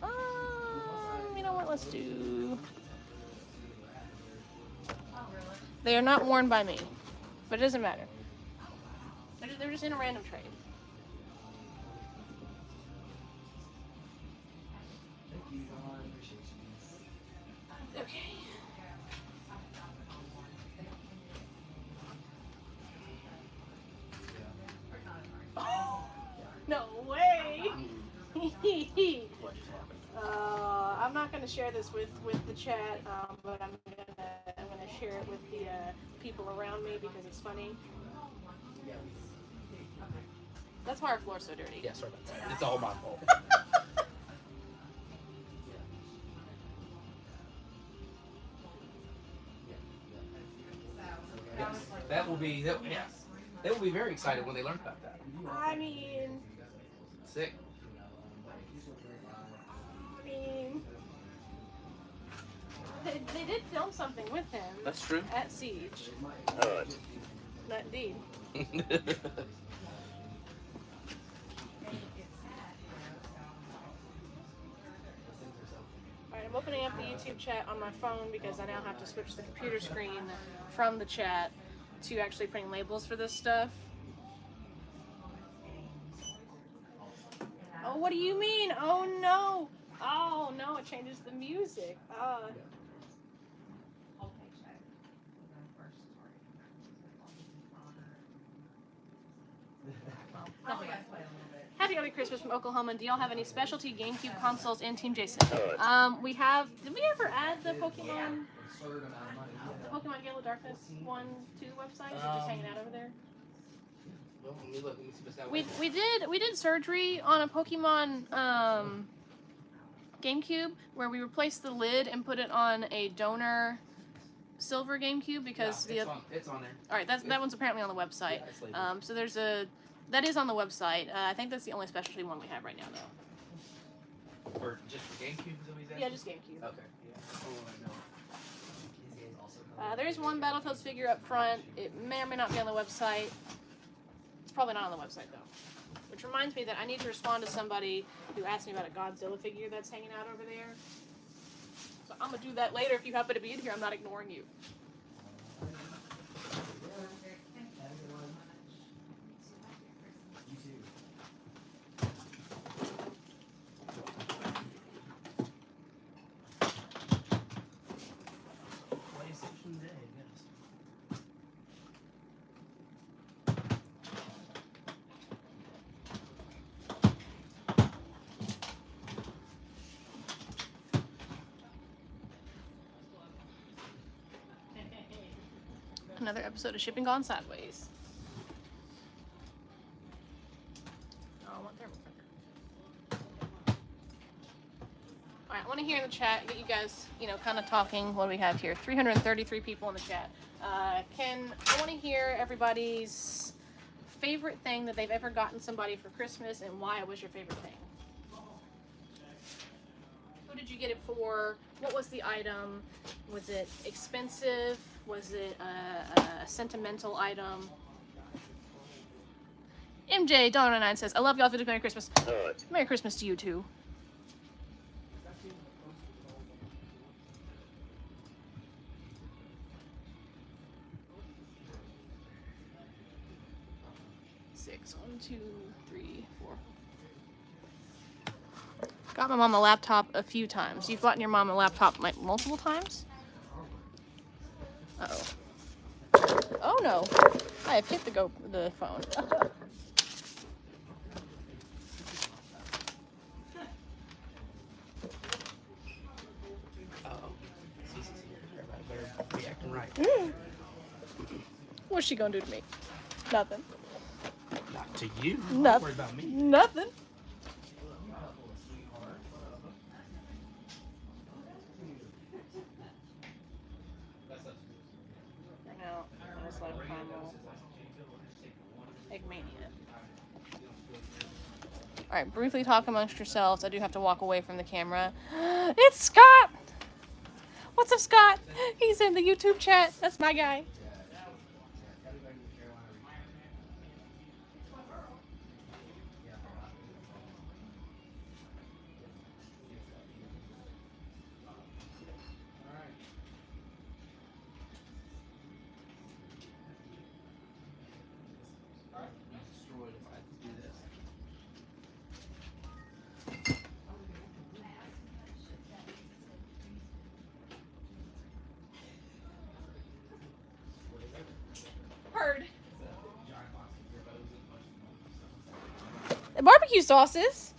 You know what, let's do... They are not worn by me, but it doesn't matter. They're just in a random trade. Okay. No way. I'm not gonna share this with the chat, but I'm gonna share it with the people around me because it's funny. That's why our floor's so dirty. Yeah, sorry about that. It's all my fault. Yes, that will be. They will be very excited when they learn about that. I mean, Sick. they did film something with him That's true. at Siege. Not indeed. Alright, I'm opening up the YouTube chat on my phone because I now have to switch the computer screen from the chat to actually putting labels for this stuff. Oh, what do you mean? Oh no! Oh no, it changes the music. Happy early Christmas from Oklahoma. Do y'all have any specialty GameCube consoles and Team Jason? We have. Did we ever add the Pokemon Gale of Darkness 1, 2 website? Is it just hanging out over there? Well, let me look. Let me see what's down We did surgery on a Pokemon GameCube where we replaced the lid and put it on a donor silver GameCube because it's on there. All right, that one's apparently on the website. Yeah, it's labeled. So there's that is on the website. I think that's the only specialty one we have right now, though. For just for GameCube, is that what he's asking? Yeah, just GameCube. Okay. There is one Battletoads figure up front. It may or may not be on the website. It's probably not on the website, though. Which reminds me that I need to respond to somebody who asked me about a Godzilla figure that's hanging out over there. So I'm going to do that later. If you happen to be in here, I'm not ignoring you. PlayStation Day, yes. Another episode of Shipping Gone Sideways. Oh, I want thermocracker. Alright, I want to hear in the chat, get you guys, kind of talking. What do we have here? 333 people in the chat. I want to hear everybody's favorite thing that they've ever gotten somebody for Christmas and why it was your favorite thing. Who did you get it for? What was the item? Was it expensive? Was it a sentimental item? MJ $1.09 says, I love y'all videos. Merry Christmas. Merry Christmas to you too. Six. 1, 2, 3, 4. Got my mom a laptop a few times. You've gotten your mom a laptop like multiple times? Uh-oh. Oh no. I have hit the phone. Uh-oh. Cece's here. Everybody better be acting right. What's she gonna do to me? Nothing. Not to you. Don't Nothing. worry about me. Nothing. Now, I just like caramel. Eggmania. Alright, briefly talk amongst yourselves. I do have to walk away from the camera. It's Scott! What's up, Scott? He's in the YouTube chat. That's my guy. Barbecue sauces.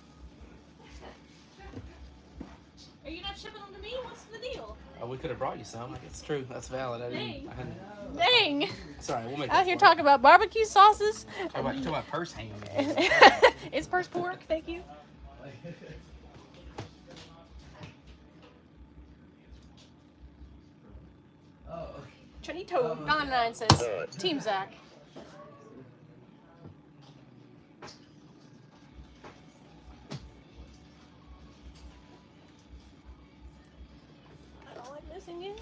Are you not shipping them to me? What's the deal? We could have brought you some. Like, it's true. That's valid. I Dang. hadn't. Dang. Sorry, we'll make Out that here for talking about barbecue sauces. you. Talk about purse hanging. It's purse pork, thank you. Chinito, $9.99 says Team Zach. I don't like missing games.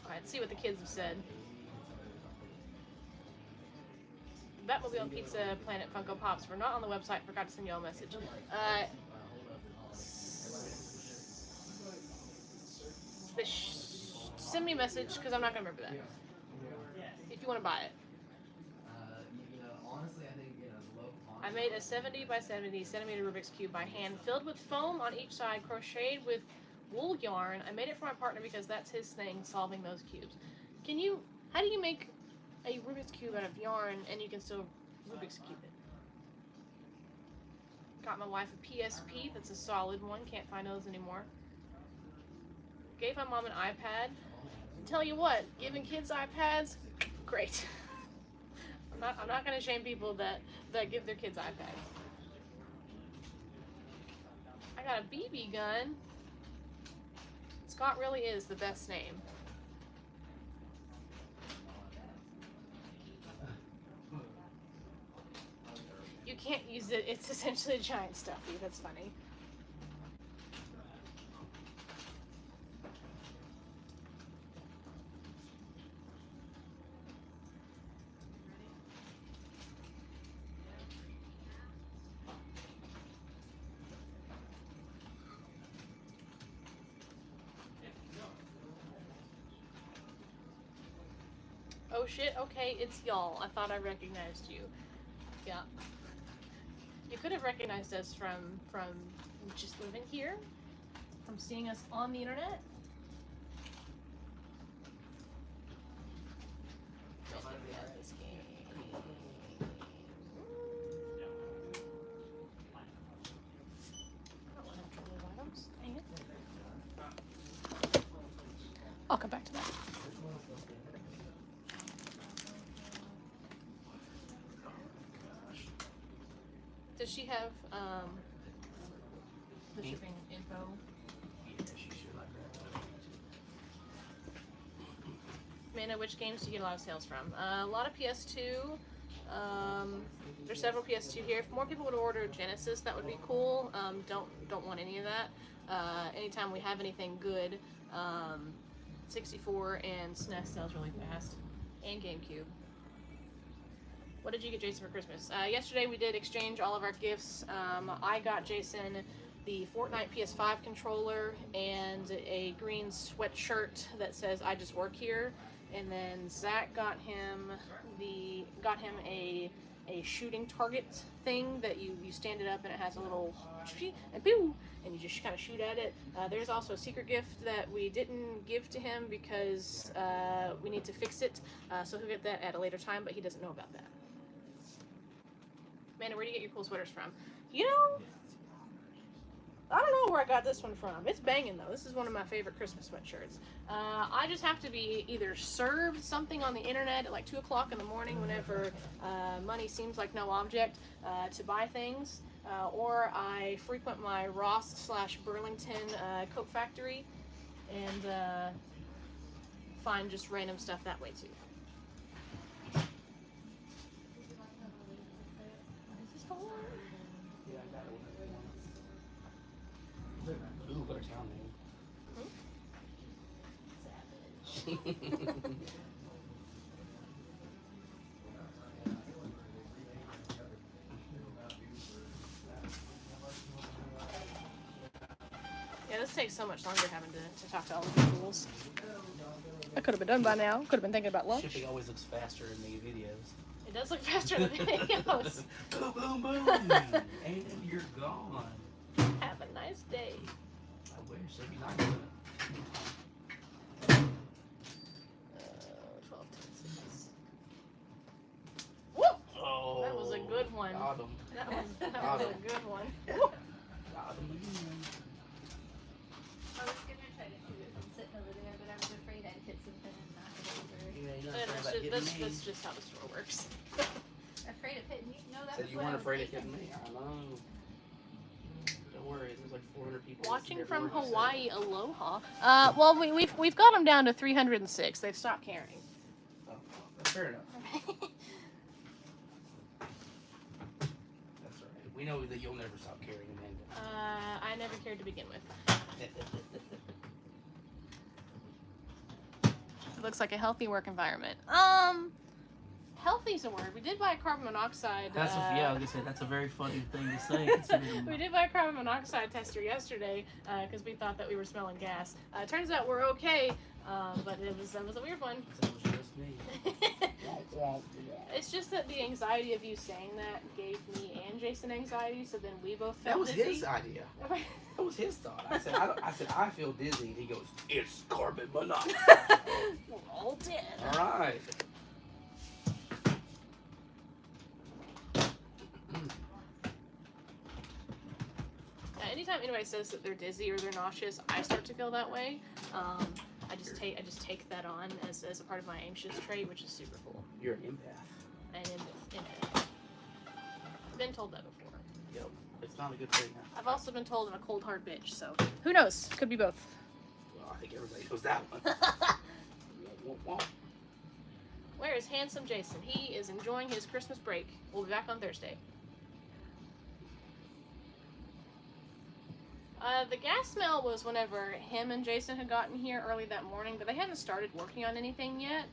Alright, let's see what the kids have said. Batmobile Pizza Planet Funko Pops were not on the website. Forgot to send y'all a message. Send me a message because I'm not gonna remember that. If you want to buy it, Honestly, I think the local. I made a 70 by 70 centimeter Rubik's Cube by hand, filled with foam on each side, crocheted with wool yarn. I made it for my partner because that's his thing, solving those cubes. How do you make a Rubik's Cube out of yarn and you can still Rubik's Cube it? Got my wife a PSP, that's a solid one, can't find those anymore. Gave my mom an iPad. Tell you what, giving kids iPads, great. I'm not gonna shame people that give their kids iPads. I got a BB gun. Scott really is the best name. You can't use it, it's essentially a giant stuffy, that's funny. Oh shit, okay, it's y'all. I thought I recognized you. Yeah. You could have recognized us from just living here, from seeing us on the internet. This game. I don't want to have trouble with items. Dang it. I'll come back to that. Does she have the shipping info? Yeah, she should like that. Amanda, which games do you get a lot of sales from? A lot of PS2. There's several PS2 here. If more people would order Genesis, that would be cool. Don't want any of that. Anytime we have anything good, 64 and SNES sells really fast, and GameCube. What did you get Jason for Christmas? Yesterday we did exchange all of our gifts. I got Jason the Fortnite PS5 controller and a green sweatshirt that says "I just work here," and then Zach got him a shooting target thing that you stand it up and it has a little and pew, and you just kind of shoot at it. There's also a secret gift that we didn't give to him because we need to fix it, so he'll get that at a later time, but he doesn't know about that. Amanda, where do you get your cool sweaters from? You know, I don't know where I got this one from. It's banging though. This is one of my favorite Christmas sweatshirts. I just have to be either served something on the internet at like 2 o'clock in the morning whenever money seems like no object to buy things, or I frequent my Ross/Burlington coat factory and find just random stuff that way too. Ooh, what a town name. Yeah, this takes so much longer having to talk to all of the fools. That could have been done by now. Could have been thinking about lunch. Shipping always looks faster in the videos. It does look faster in the videos. Boom, boom, boom. And you're gone. Have a nice day. I wish it'd be nice. 12 10 Got him. That was a good one. Got him again. I was gonna try to shoot it from sitting over there, but I was afraid I'd hit something and knock it over. Yeah, you're not And afraid that's, about just, hitting me. that's just how the store works. Afraid of hitting you? No, that Said was you what I weren't was afraid of thinking. hitting me. I know. Don't worry, there's like 400 people. Watching listening to from every word you say. Hawaii, aloha. Well, we've got them down to 306. They've stopped carrying. Oh, fair enough. That's all right. We know that you'll never stop carrying Amanda. I never cared to begin with. It looks like a healthy work environment. Healthy's a word. We did buy a carbon monoxide. That's I was gonna say that's a very funny thing to say. Considering We did buy a carbon monoxide tester yesterday because we thought that we were smelling gas. Turns out we're okay, but that was a weird one. That was just me. It's just that the anxiety of you saying that gave me and Jason anxiety, so then we both That felt was dizzy. his idea. That was his thought. I said, I feel dizzy. And he goes, it's carbon monoxide. We're all dead. All right. Anytime anybody says that they're dizzy or they're nauseous, I start to feel that way. I just take that on as a part of my anxious trait, which is super cool. You're an empath. And I've been told that before. Yep. It's not a good thing. I've also been told I'm a cold hard bitch, so who knows? Could be both. Well, I think everybody knows that one. Where is handsome Jason? He is enjoying his Christmas break. We'll be back on Thursday. The gas smell was whenever him and Jason had gotten here early that morning, but they hadn't started working on anything yet.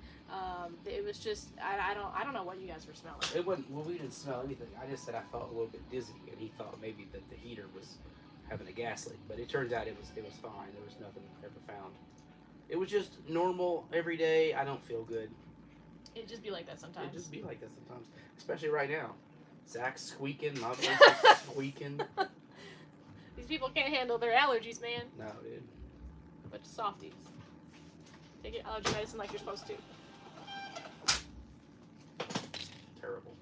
It was just I don't know what you guys were smelling. It wasn't. Well, we didn't smell anything. I just said I felt a little bit dizzy, and he thought maybe that the heater was having a gas leak. But it turns out it was fine. There was nothing ever found. It was just normal every day. I don't feel good. It'd just be like that sometimes. It just be like that sometimes, especially right now. Zach's squeaking. My voice is squeaking. These people can't handle their allergies, man. No, dude. Bunch of softies. Take your allergy medicine like you're supposed to. Terrible.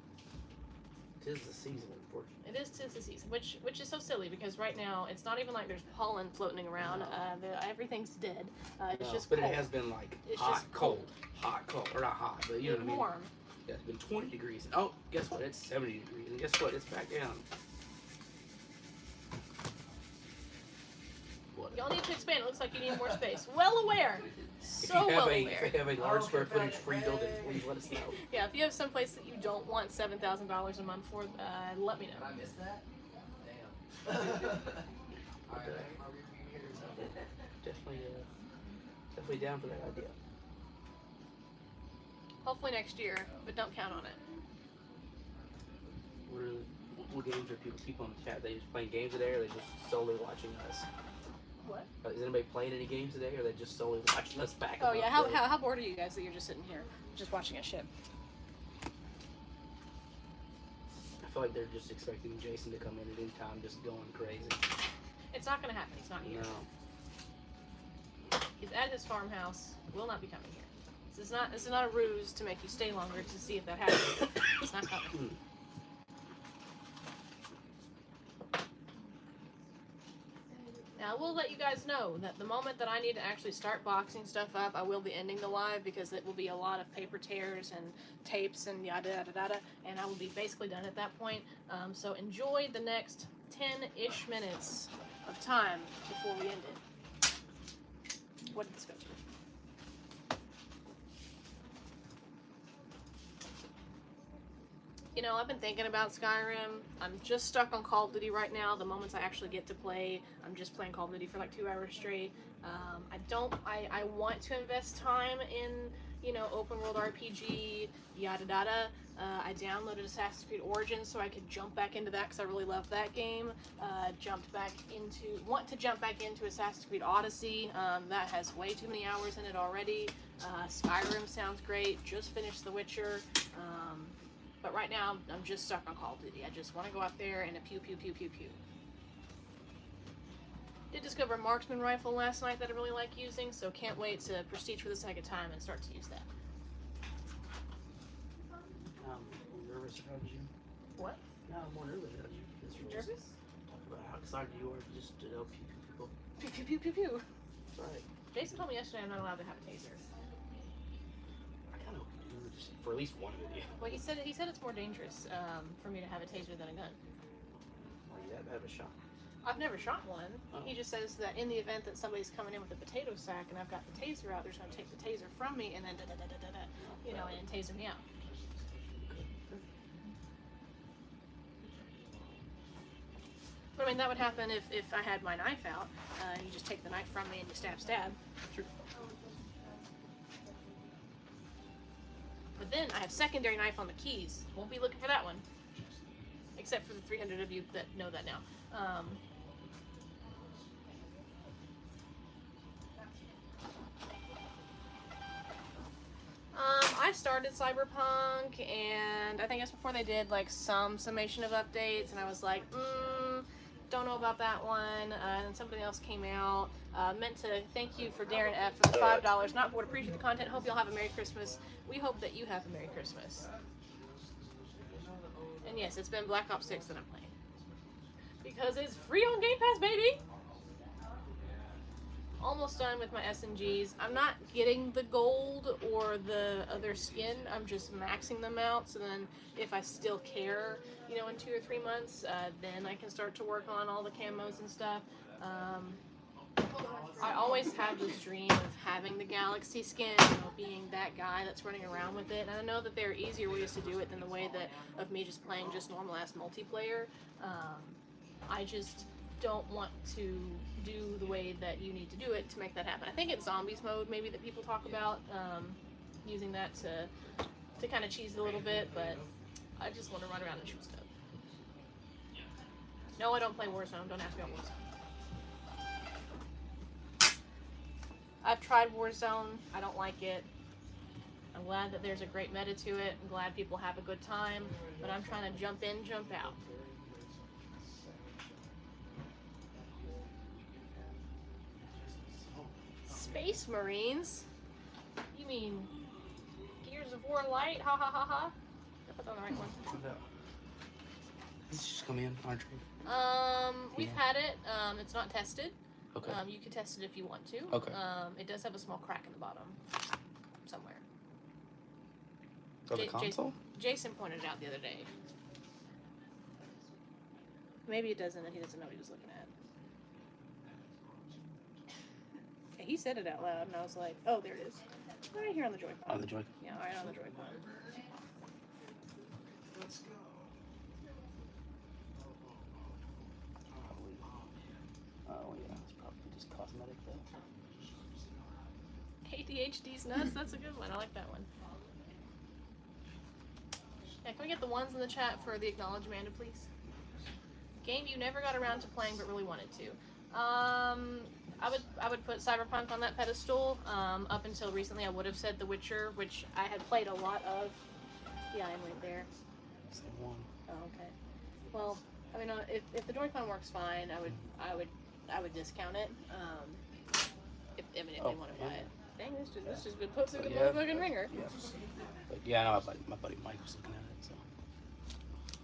'Tis the season, unfortunately. It is 'tis the season, which is so silly because right now it's not even like there's pollen floating around. Everything's dead. It's No, just but cold. it has been like It's hot, just cold, hot, cold, or not hot, but you know what I mean. warm. Yeah, it's been 20 degrees. Oh, guess what? It's 70 degrees, and guess what? It's back down. What? Y'all need to expand. It looks like you need more space. Well aware. If So you well have aware. a large square footage free building, please let us know. Yeah, if you have some place that you don't want $7,000 a month for, let me know. Did I miss that? Damn. Alright, I'll review here. Definitely down for that idea. Hopefully next year, but don't count on it. What games are people in the chat? Are they just playing games today, or are they just solely watching us? What? Is anybody playing any games today, or are they just solely watching us back? Oh and yeah, forth? how bored are you guys that you're just sitting here, just watching a ship? I feel like they're just expecting Jason to come in at any time, just going crazy. It's not gonna happen. He's not here. No. He's at his farmhouse. Will not be coming here. This is not a ruse to make you stay longer to see if that happens. It's not coming. Now, I will let you guys know that the moment that I need to actually start boxing stuff up, I will be ending the live because it will be a lot of paper tears and tapes and yada yada yada, and I will be basically done at that point. So enjoy the next 10-ish minutes of time before we end it. What did this go to? You know, I've been thinking about Skyrim. I'm just stuck on Call of Duty right now. The moments I actually get to play, I'm just playing Call of Duty for like 2 hours straight. I want to invest time in, you know, open world RPG, yada yada. I downloaded Assassin's Creed Origins so I could jump back into that because I really love that game. Want to jump back into Assassin's Creed Odyssey. That has way too many hours in it already. Skyrim sounds great. Just finished The Witcher. But right now, I'm just stuck on Call of Duty. I just want to go out there and a pew pew pew pew pew. Did discover a marksman rifle last night that I really like using, so can't wait to prestige for the second time and start to use that. Nervous about you? What? No, I'm on earlier. Nervous? Talk about how excited you are just to help people. Pew pew pew pew pew. That's right. Jason told me yesterday I'm not allowed to have a taser. I kind of do just for at least one video. Well, he said it's more dangerous for me to have a taser than a gun. Well, you have to have a shot. I've never shot one. Oh. He just says that in the event that somebody's coming in with a potato sack and I've got the taser out, they're just going to take the taser from me and then and taser me out. But I mean, that would happen if I had my knife out. You just take the knife from me and you stab. Sure. But then I have secondary knife on the keys. Won't be looking for that one. Except for the 300 of you that know that now. I started Cyberpunk, and I think it's before they did like some summation of updates, and I was like, don't know about that one. And then somebody else came out. Meant to thank you for Darren F for the $5. Not would appreciate the content. Hope you'll have a Merry Christmas. We hope that you have a Merry Christmas. And yes, it's been Black Ops 6 that I'm playing. Because it's free on Game Pass, baby! Almost done with my SMGs. I'm not getting the gold or the other skin. I'm just maxing them out. So then if I still care, in 2 or 3 months, then I can start to work on all the camos and stuff. I always have this dream of having the Galaxy skin, being that guy that's running around with it. And I know that there are easier ways to do it than the way that of me just playing just normal ass multiplayer. I just don't want to do the way that you need to do it to make that happen. I think it's zombies mode maybe that people talk about, using that to kind of cheese it a little bit, but I just want to run around and shoot stuff. No, I don't play Warzone. Don't ask me about Warzone. I've tried Warzone. I don't like it. I'm glad that there's a great meta to it. I'm glad people have a good time, but I'm trying to jump in, jump out. Space Marines? You mean Gears of War Light? Ha ha ha ha. I put that on the right one. Let's just come in, aren't you? We've had it. It's not tested. Okay. You can test it if you want to. Okay. It does have a small crack in the bottom somewhere. For the console? Jason pointed it out the other day. Maybe it doesn't, and he doesn't know what he was looking at. Yeah, he said it out loud, and I was like, "Oh, there it is, right here on the Joy-Con." On the Joy-Con. Yeah, right on the Joy-Con. Oh yeah, it's probably just cosmetic though. ADHD's nuts. That's a good one. I like that one. Yeah, can we get the ones in the chat for the acknowledge Amanda, please? Game you never got around to playing but really wanted to. I would put Cyberpunk on that pedestal. Up until recently, I would have said The Witcher, which I had played a lot of. Yeah, I'm right there. Same one. Oh, okay. Well, I mean, if the Joy-Con works fine, I would discount it. If they want to buy it. Dang, this just been put through the motherfucking ringer. Yeah. But yeah, I know my buddy Mike was looking at it, so.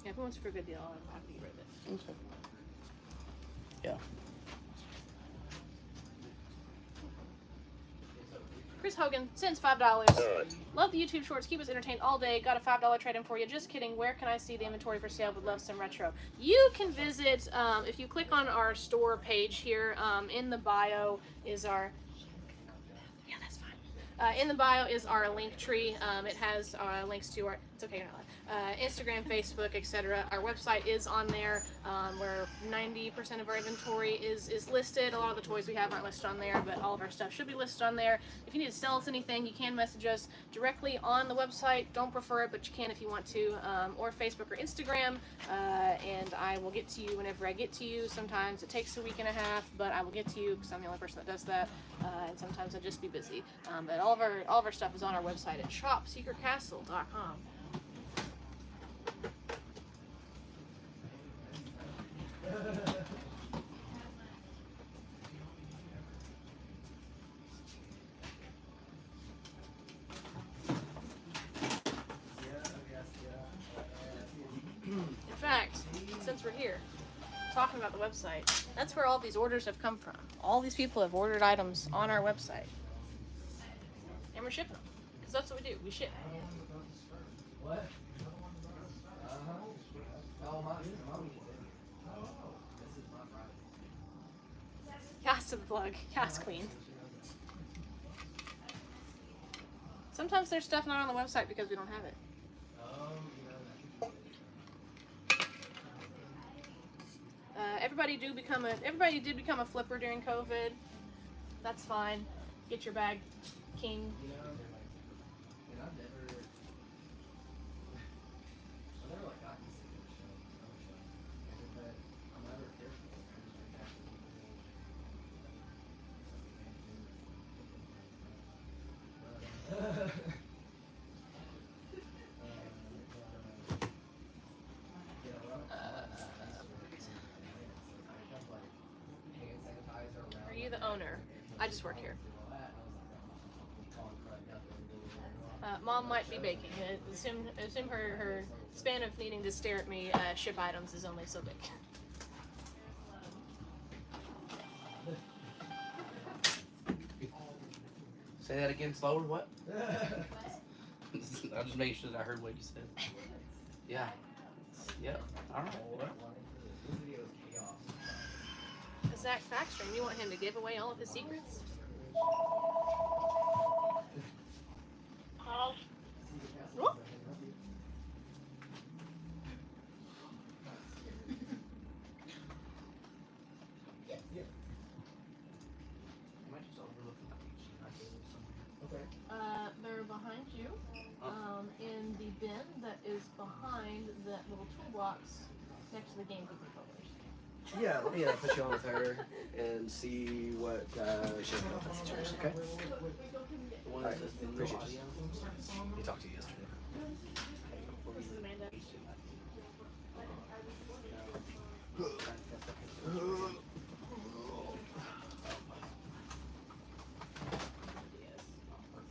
Yeah, if it wants for a good deal, I'm happy to get rid of it. Okay. Yeah. Chris Hogan sends $5. Love the YouTube shorts. Keep us entertained all day. Got a $5 trade-in for you. Just kidding. Where can I see the inventory for sale? Would love some retro. You can visit, if you click on our store page here, in the bio is our... Yeah, that's fine. In the bio is our link tree. It has links to our... It's okay, you're not live. Instagram, Facebook, etc. Our website is on there, where 90% of our inventory is listed. A lot of the toys we have aren't listed on there, but all of our stuff should be listed on there. If you need to sell us anything, you can message us directly on the website. Don't prefer it, but you can if you want to, or Facebook or Instagram, and I will get to you whenever I get to you. Sometimes it takes a week and a half, but I will get to you because I'm the only person that does that, and sometimes I just be busy. But all of our stuff is on our website at shopsecretcastle.com. In fact, talking about the website. That's where all these orders have come from. All these people have ordered items on our website. And we're shipping them. Because that's what we do. We ship. What? Oh, my. Yas to the plug. Yas queen. Sometimes there's stuff not on the website because we don't have it. Everybody did become a flipper during COVID. That's fine. Get your bag, king. Are you the owner? I just work here. Mom might be baking. Assume her span of needing to stare at me ship items is only so big. Say that again slower. What? I'm just making sure that I heard what you said. Yeah. Yep. All right. Zach Fackstrom, you want him to give away all of his secrets? Whoop. They're behind you, in the bin that is behind that little toolbox next to the game controllers. Yeah, let me put you on with her and see what she can do with that situation, okay? Alright, appreciate it. He talked to you yesterday. This is Amanda.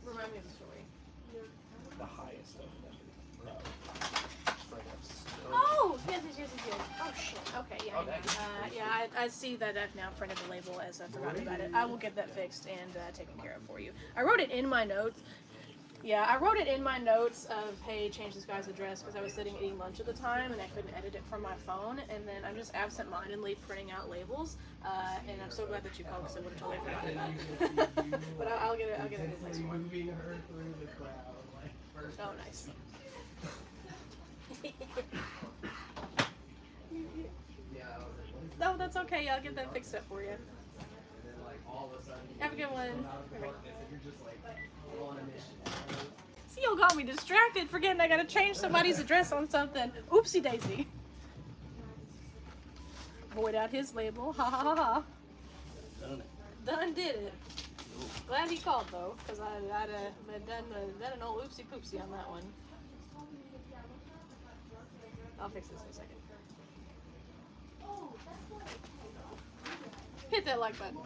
Remind me of the story. The highest of them. Oh, yes. Oh shit. Okay, yeah. I see that I've now printed the label as I've forgotten about it. I will get that fixed and taken care of for you. I wrote it in my notes. Yeah, I wrote it in my notes of, hey, change this guy's address because I was sitting eating lunch at the time and I couldn't edit it from my phone. And then I'm just absent-mindedly printing out labels. And I'm so glad that you called because I would have totally forgotten about it. But I'll get it in place for you. Moving her through the crowd, like first. Oh, nice. No, that's okay. I'll get that fixed up for you. And then like all of a sudden, Have a good one. you're just like on a mission. See, you got me distracted, forgetting I gotta change somebody's address on something. Oopsie daisy. Void out his label. Ha ha ha ha. Done did it. Glad he called though, because I'd done an old oopsie poopsie on that one. I'll fix this in a second. Hit that like button.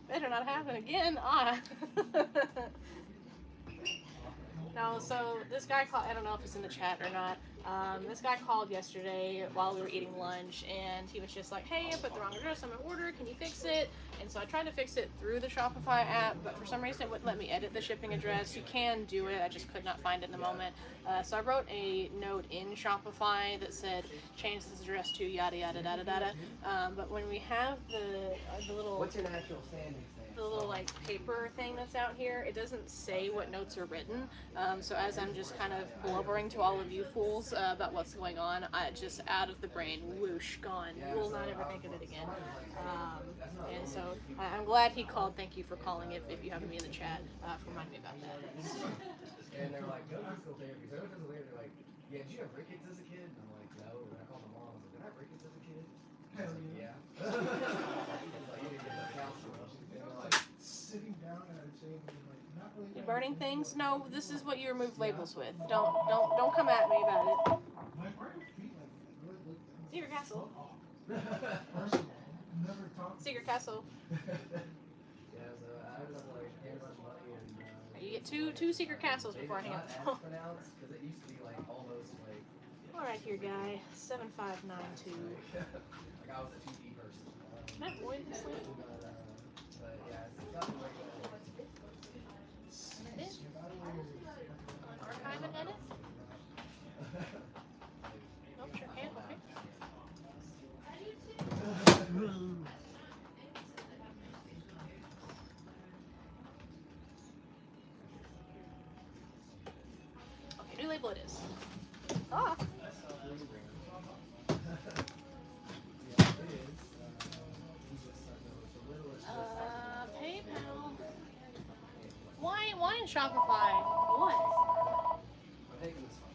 Better not happen again. No, so this guy called, I don't know if it's in the chat or not. This guy called yesterday while we were eating lunch and he was just like, hey, I put the wrong address on my order, can you fix it? And so I tried to fix it through the Shopify app, but for some reason it wouldn't let me edit the shipping address. You can do it, I just could not find it in the moment. So I wrote a note in Shopify that said, change this address to yada yada yada yada. But when we have the little... What's your natural standing? The little like paper thing that's out here, it doesn't say what notes are written. So as I'm just kind of blubbering to all of you fools about what's going on, I just out of the brain, whoosh, gone. You will not ever think of it again. And so I'm glad he called. Thank you for calling if you happen to be in the chat. Remind me about that. And they're like, go to physical therapy. So physical therapy, they're like, yeah, did you have rickets as a kid? And I'm like, no. And I called my mom. I was like, did I have rickets as a kid? Hell yeah. Like, you didn't get the counselor. Sitting down at a table, like not really. You burning things? No, this is what you remove labels with. Don't come at me about it. Like, why are your feet like that? Really look down. Secret Castle. First of all, never talk. Secret Castle. Yeah, so I was like, paying a bunch of money and You get two Secret Castles before I hang up the phone. pronounced because it used to be like almost like Alright, here, guy. 7592. Like I was a 2D person. Can I avoid this link? But yeah, it's nothing like that. Edit? Archive and edit? Nope, sure can. Okay. Okay, new label it is. Ah! PayPal. Why in Shopify? What? I'm taking this one.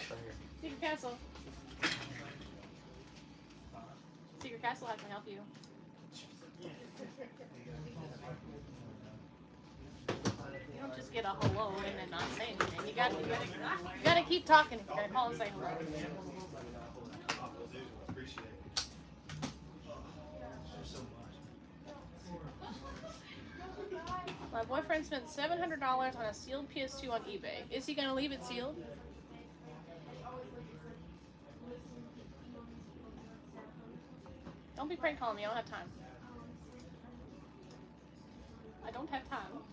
Right here. Secret Castle. Secret Castle, I can help you. You don't just get a hello and then not say anything. You gotta keep talking if you're gonna call and say hello. My boyfriend spent $700 on a sealed PS2 on eBay. Is he gonna leave it sealed? Don't be prank calling me. I don't have time. I don't have time.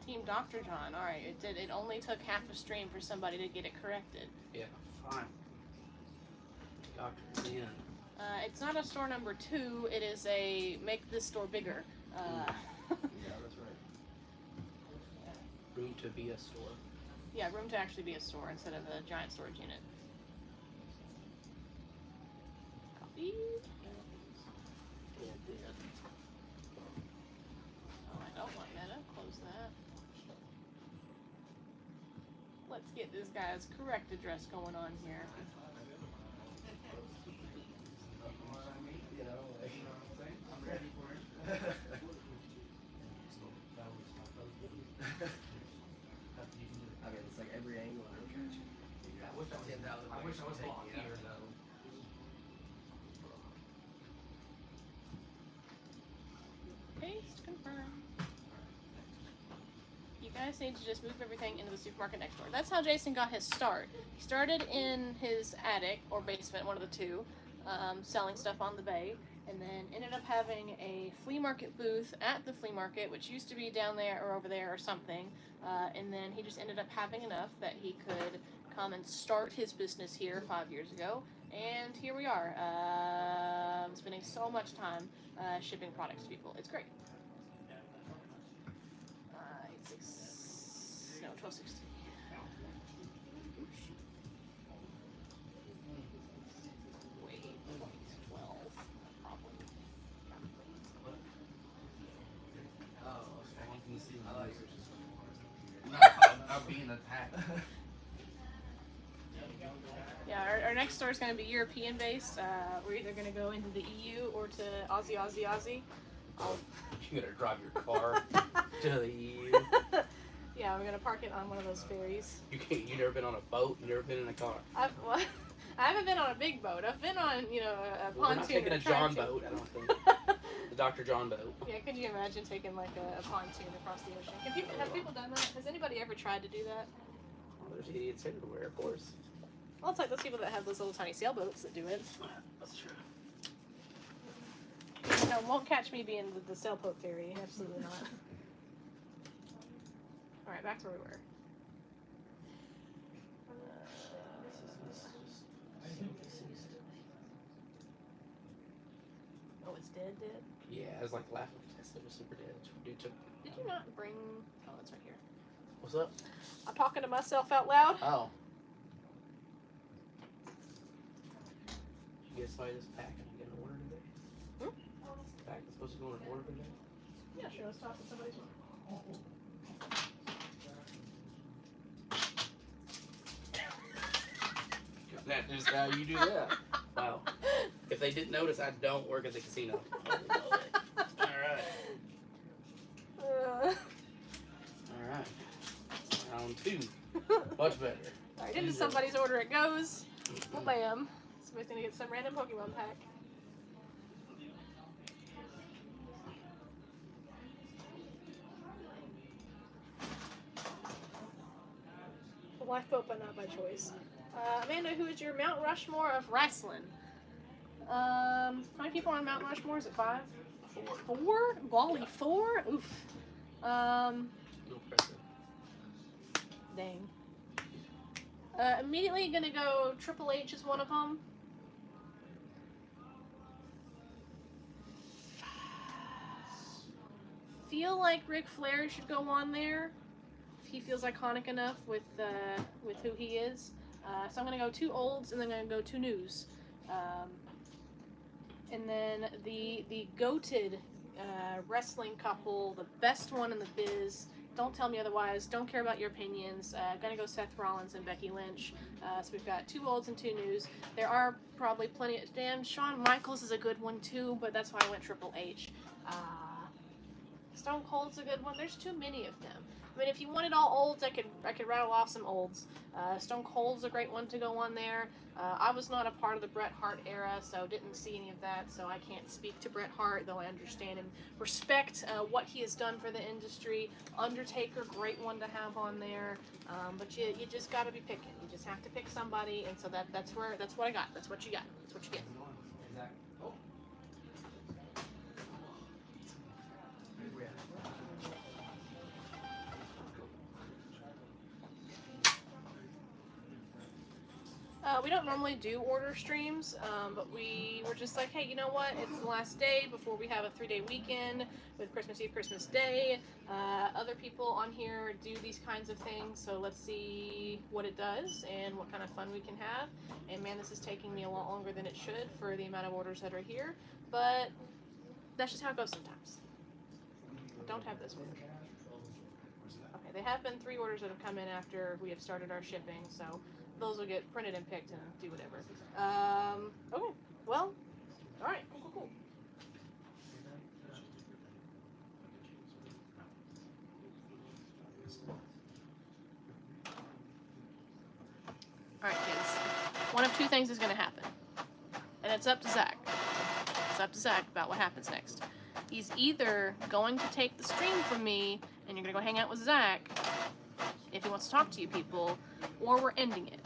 Team Dr. John. Alright, it only took half a stream for somebody to get it corrected. Yeah, fine. Dr. Man. It's not a store number 2, it is a make this store bigger. Yeah, that's right. Room to be a store. Yeah, room to actually be a store instead of a giant storage unit. Copy. Oh, I don't want meta. Close that. Let's get this guy's correct address going on here. You know, like, I'm ready for it. I mean, it's like every angle I look at you. I wish I was blocked here though. Paste, confirm. You guys need to just move everything into the supermarket next door. That's how Jason got his start. He started in his attic or basement, one of the two, selling stuff on the bay, and then ended up having a flea market booth at the flea market, which used to be down there or over there or something, and then he just ended up having enough that he could come and start his business here 5 years ago, and here we are, spending so much time shipping products to people. It's great. 1260. Wait, 12, probably. oh, I thought you were just I'm being attacked. Yeah, our next store is going to be European based. We're either going to go into the EU or to Aussie. You gotta drive your car to the EU. Yeah, we're going to park it on one of those ferries. You never been on a boat, you never been in a car. I haven't been on a big boat. I've been on, a pontoon. We're not taking or a John trying to. boat, I don't think. The Dr. John boat. Yeah, could you imagine taking like a pontoon across the ocean? Have people done that? Has anybody ever tried to do that? Well, there's idiots everywhere, of course. Well, it's like those people that have those little tiny sailboats that do it. That's true. No, won't catch me being the sailboat fairy. Absolutely not. Alright, back to where we were. Oh, it's dead? Yeah, I was like laughing at it was super dead. Dude took. Did you not bring... Oh, it's right here. What's up? I'm talking to myself out loud. Oh. Did you guys buy this pack and get an order today? Pack that's supposed to go in an order today? Yeah, sure. Let's talk to somebody's... That's just how you do that. Wow. If they didn't notice, I don't work at the casino. Alright. Alright. Round 2. Much better. Alright, into somebody's order it goes. Well, bam. Somebody's gonna get some random Pokemon pack. Lifeboat, but not by choice. Amanda, who is your Mount Rushmore of wrestling? How many people are on Mount Rushmore? Is it 5? 4. 4? Wally 4? Oof. Little pressure. Dang. Immediately gonna go Triple H is one of them. Feel like Ric Flair should go on there if he feels iconic enough with who he is. So I'm gonna go 2 olds and then I'm gonna go 2 news. And then the goated wrestling couple, the best one in the biz. Don't tell me otherwise. Don't care about your opinions. Gonna go Seth Rollins and Becky Lynch. So we've got 2 olds and 2 news. There are probably plenty of... Damn, Shawn Michaels is a good one too, but that's why I went Triple H. Stone Cold's a good one. There's too many of them. I mean, if you wanted all olds, I could rattle off some olds. Stone Cold's a great one to go on there. I was not a part of the Bret Hart era, so didn't see any of that, so I can't speak to Bret Hart, though I understand and respect what he has done for the industry. Undertaker, great one to have on there. But you just got to be picking. You just have to pick somebody, and so that's what I got. That's what you got. That's what you get. We don't normally do order streams, but we were just like, hey, you know what? It's the last day before we have a 3-day weekend with Christmas Eve, Christmas Day. Other people on here do these kinds of things, so let's see what it does and what kind of fun we can have. And man, this is taking me a lot longer than it should for the amount of orders that are here, but that's just how it goes sometimes. I don't have this order. Okay, they have been 3 orders that have come in after we have started our shipping, so those will get printed and picked and do whatever. Okay, well, alright, cool. Alright, kids. One of 2 things is going to happen. And it's up to Zach. It's up to Zach about what happens next. He's either going to take the stream from me, and you're going to go hang out with Zach, if he wants to talk to you people, or we're ending it.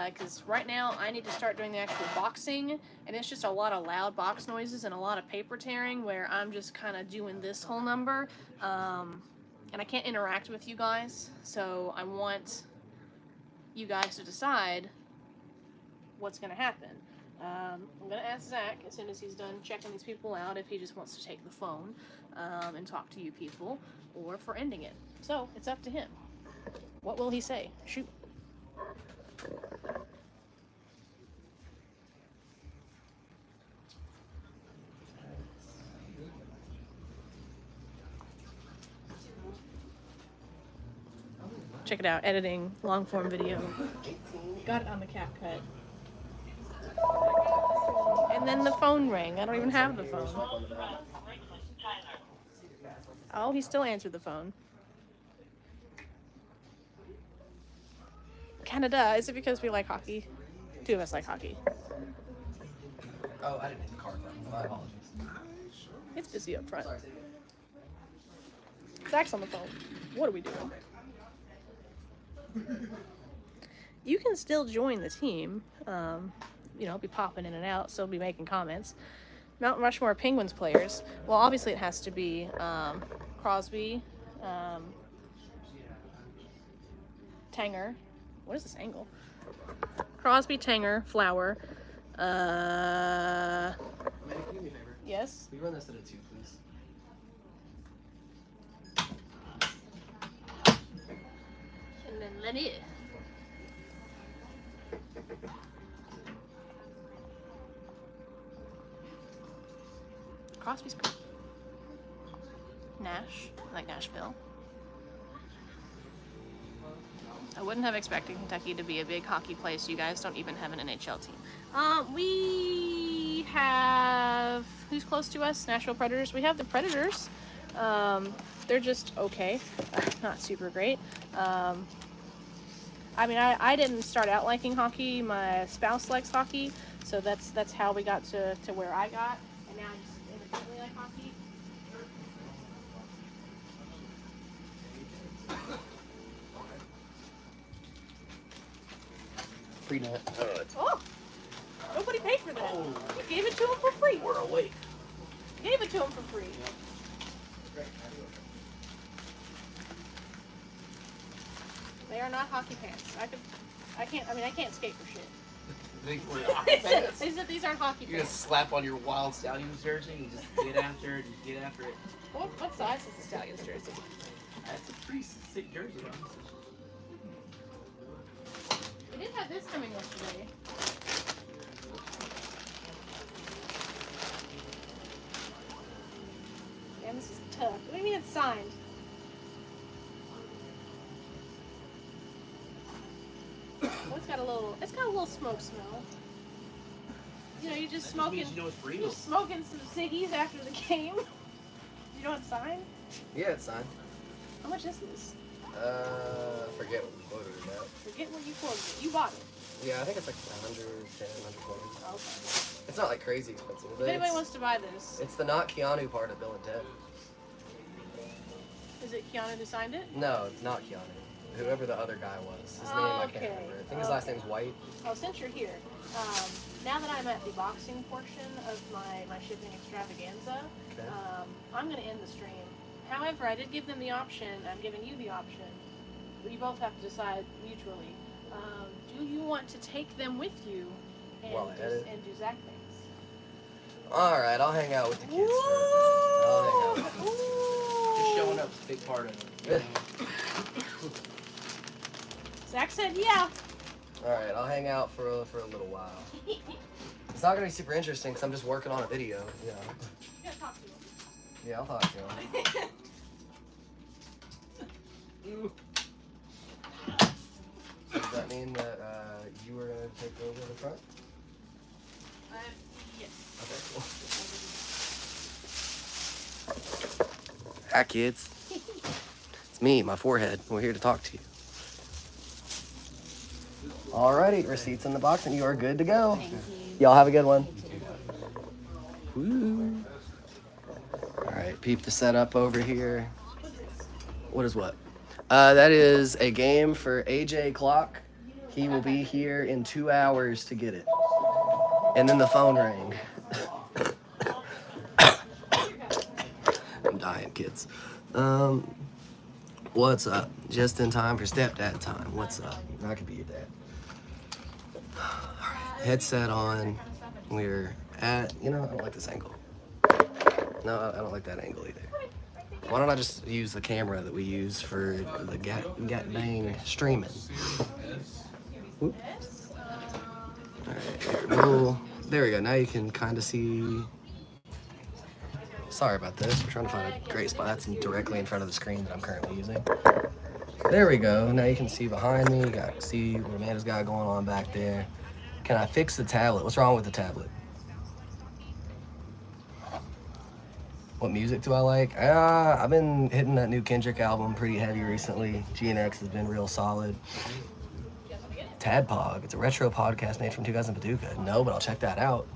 Because right now I need to start doing the actual boxing, and it's just a lot of loud box noises and a lot of paper tearing where I'm just kind of doing this whole number, and I can't interact with you guys, so I want you guys to decide what's going to happen. I'm going to ask Zach as soon as he's done checking these people out if he just wants to take the phone and talk to you people, or if we're ending it. So it's up to him. What will he say? Shoot. Check it out, editing long form video. Got it on the CapCut. And then the phone rang. I don't even have the phone. Oh, he still answered the phone. Canada, is it because we like hockey? 2 of us like hockey. Oh, I didn't hit the card button. My apologies. It's busy up front. Zach's on the phone. What are we doing? You can still join the team. You know, be popping in and out, still be making comments. Mount Rushmore Penguins players. Well, obviously it has to be Crosby, Tanger. What is this angle? Crosby, Tanger, Flower. Amanda, can you do me a favor? Yes? Will you run this at a 2, please? And then Lenny. Crosby's good. Nash, like Nashville. I wouldn't have expected Kentucky to be a big hockey place. You guys don't even have an NHL team. We have, who's close to us? Nashville Predators. We have the Predators. They're just okay. Not super great. I mean, I didn't start out liking hockey. My spouse likes hockey, so that's how we got to where I got. And now I just independently like hockey. Free net. Oh, nobody paid for that. You gave it to him for free. We're awake. You gave it to him for free. They are not hockey pants. I can't skate for shit. They said these aren't hockey You're gonna pants. slap on your Wild Stallions jersey and just get after it. Just get after it. What size is the Stallions jersey? That's a pretty sick jersey. We did have this coming yesterday. Damn, this is tough. What do you mean it's signed? Oh, it's got a little smoke smell. You know, you're just That smoking. means you know it's You're real. just smoking some ciggies after the game. You know it's signed? Yeah, it's signed. How much is this? Forget what we quoted it at. Forget what you quoted it. You bought it. Yeah, I think it's like 110, 120. Okay. It's not like crazy expensive. If But anybody it's, wants to buy this, it's the not Keanu part of Bill and Ted. is it Keanu who signed it? No, it's not Keanu. Whoever the other guy was. His name I Okay. can't remember. I think his last name's White. Oh, since you're here, now that I'm at the boxing portion of my shipping extravaganza, Okay. I'm going to end the stream. However, I did give them the option, I'm giving you the option, we both have to decide mutually. Do you want to take them with you and, While I edit? and do Zach things? Alright, I'll hang out with the kids for a bit. I'll hang out. Just showing up is a big part of it. Zach said, yeah. Alright, I'll hang out for a little while. It's not gonna be super interesting because I'm just working on a video. You know. You gotta talk to him. Yeah, I'll talk to him. So does that mean that you were gonna take over the front? Yes. Okay, cool. Hi, kids. It's me, my forehead. We're here to talk to you. Alrighty, receipts in the box, and you are good to go. Thank you. Y'all have a good one. Woo. Alright, peep the setup over here. What is what? That is a game for AJ Clock. He will be here in 2 hours to get it. And then the phone rang. I'm dying, kids. What's up? Just in time for stepdad time. What's up? I could be your dad. Alright, headset on. We're at, I don't like this angle. No, I don't like that angle either. Why don't I just use the camera that we use for the gat dang streaming? Whoop. Alright, well, there we go. Now you can kind of see. Sorry about this. We're trying to find a great spot. That's directly in front of the screen that I'm currently using. There we go. Now you can see behind me. You got see what Amanda's got going on back there. Can I fix the tablet? What's wrong with the tablet? What music do I like? I've been hitting that new Kendrick album pretty heavy recently. GNX has been real solid. Tadpog. It's a retro podcast made from 2000 Paducah. No, but I'll check that out.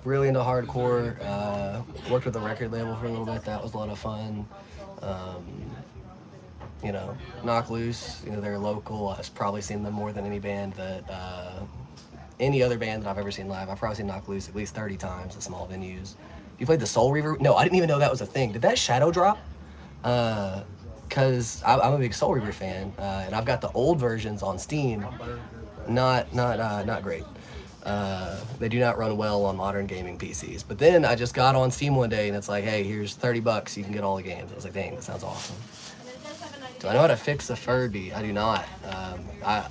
Really into hardcore. Worked with the record label for a little bit. That was a lot of fun. Knock Loose. They're local. I've probably seen them more than any band that any other band that I've ever seen live. I've probably seen Knock Loose at least 30 times at small venues. You played the Soul Reaver? No, I didn't even know that was a thing. Did that Shadow drop? Because I'm a big Soul Reaver fan, and I've got the old versions on Steam. Not great. They do not run well on modern gaming PCs. But then I just got on Steam one day, and it's like, hey, here's $30. You can get all the games. I was like, dang, that sounds awesome. Do I know how to fix a Furby? I do not.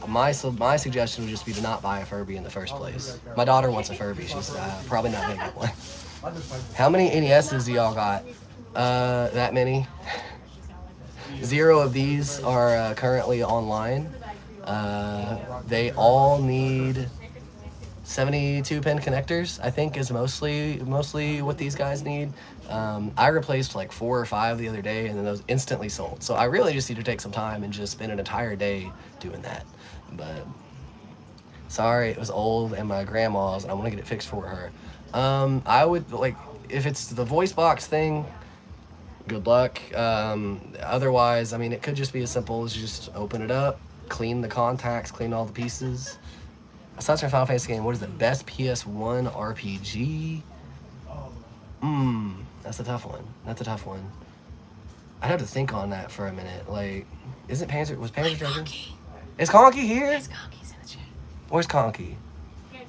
My suggestion would just be to not buy a Furby in the first place. My daughter wants a Furby. She's probably not gonna get one. How many NESs do y'all got? That many. 0 of these are currently online. They all need 72-pin connectors, I think, is mostly what these guys need. I replaced like 4 or 5 the other day, and then those instantly sold. So I really just need to take some time and just spend an entire day doing that. But sorry, it was old and my grandma's, and I want to get it fixed for her. I would if it's the voice box thing, good luck. Otherwise, it could just be as simple as just open it up, clean the contacts, clean all the pieces. Aside from Final Fantasy game, what is the best PS1 RPG? That's a tough one. That's a tough one. I'd have to think on that for a minute. Like, was Panzer Dragoon? Is Conky here? Yes, Conky's in the chat. Where's Conky?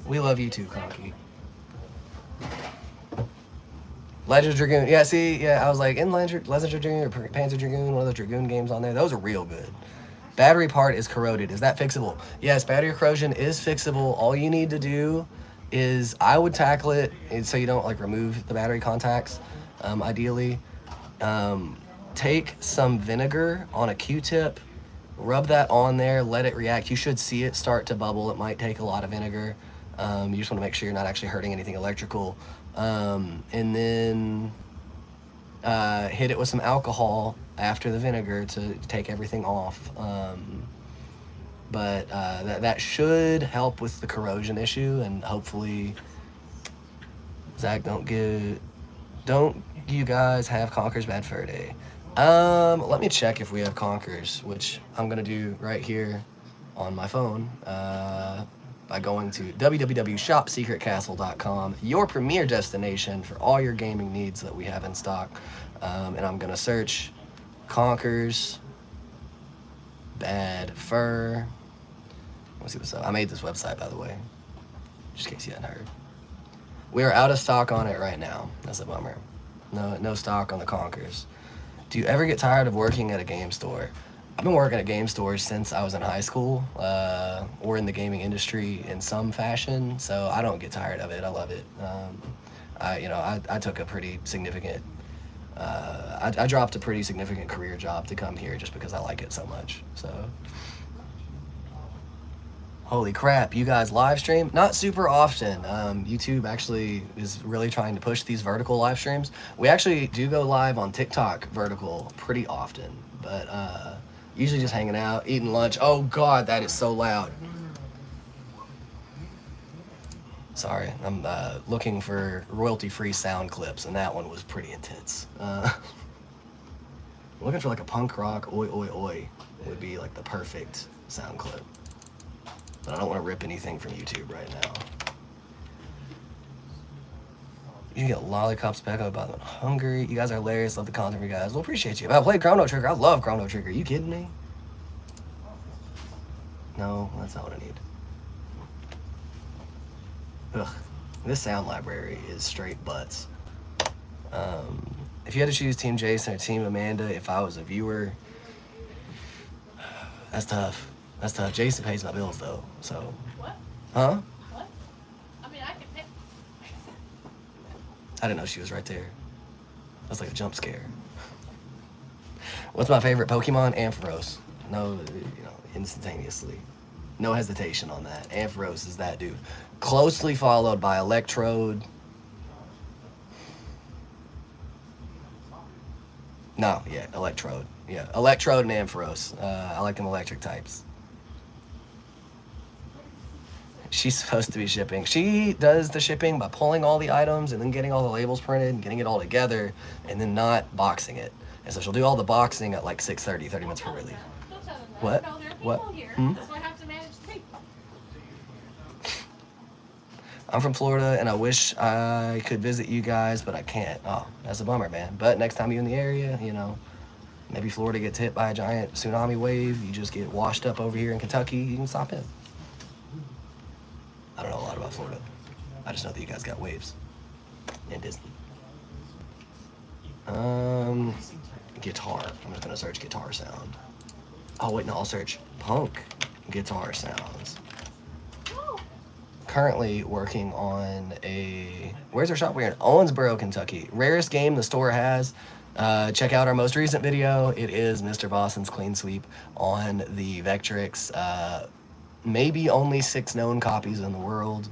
We love you too, Conky. Legend of Dragoon. Yeah, see, yeah, I was like, in Legend of Dragoon or Panzer Dragoon, one of the Dragoon games on there, those are real good. Battery part is corroded. Is that fixable? Yes, battery corrosion is fixable. All you need to do is, I would tackle it so you don't like remove the battery contacts, ideally. Take some vinegar on a Q-tip, rub that on there, let it react. You should see it start to bubble. It might take a lot of vinegar. You just want to make sure you're not actually hurting anything electrical. And then hit it with some alcohol after the vinegar to take everything off. But that should help with the corrosion issue, and hopefully, Zach, don't you guys have Conker's Bad Fur Day? Let me check if we have Conkers, which I'm gonna do right here on my phone. By going to www.shopsecretcastle.com, your premier destination for all your gaming needs that we have in stock. And I'm going to search Conker's Bad Fur. Let's see what's up. I made this website, by the way, just in case you hadn't heard. We are out of stock on it right now. That's a bummer. No stock on the Conkers. Do you ever get tired of working at a game store? I've been working at game stores since I was in high school, or in the gaming industry in some fashion, so I don't get tired of it. I love it. I took a pretty significant, I dropped a pretty significant career job to come here just because I like it so much. So, holy crap, you guys live stream? Not super often. YouTube actually is really trying to push these vertical live streams. We actually do go live on TikTok vertical pretty often, but usually just hanging out, eating lunch. Oh God, that is so loud. Sorry, I'm looking for royalty-free sound clips, and that one was pretty intense. Looking for like a punk rock oi oi oi would be like the perfect sound clip. But I don't want to rip anything from YouTube right now. You get lollipops back up about I'm hungry. You guys are hilarious. Love the content, you guys. Well, appreciate you. I played Chrono Trigger. I love Chrono Trigger. Are you kidding me? No, that's not what I need. Ugh. This sound library is straight butts. If you had to choose Team Jason or Team Amanda, if I was a viewer, that's tough. That's tough. Jason pays my bills though, so. What? Huh? What? I mean, I can pay. I didn't know she was right there. That's like a jump scare. What's my favorite Pokemon? Ampharos. No, instantaneously. No hesitation on that. Ampharos is that dude. Closely followed by Electrode. No, yeah, Electrode. Yeah, Electrode and Ampharos. I like them electric types. She's supposed to be shipping. She does the shipping by pulling all the items and then getting all the labels printed and getting it all together and then not boxing it. And so she'll do all the boxing at like 6:30, 30 minutes before relief. Don't tell them that. What? No, there are What? people here, Hmm? so I have to manage the people. I'm from Florida and I wish I could visit you guys, but I can't. Oh, that's a bummer, man. But next time you're in the area, maybe Florida gets hit by a giant tsunami wave, you just get washed up over here in Kentucky, you can stop in. I don't know a lot about Florida. I just know that you guys got waves and Disney. Guitar. I'm just gonna search guitar sound. Oh wait, no, I'll search punk guitar sounds. Currently working on where's our shop? We're in Owensboro, Kentucky. Rarest game the store has. Check out our most recent video. It is Mr. Boston's Clean Sweep on the Vectrix. Maybe only 6 known copies in the world.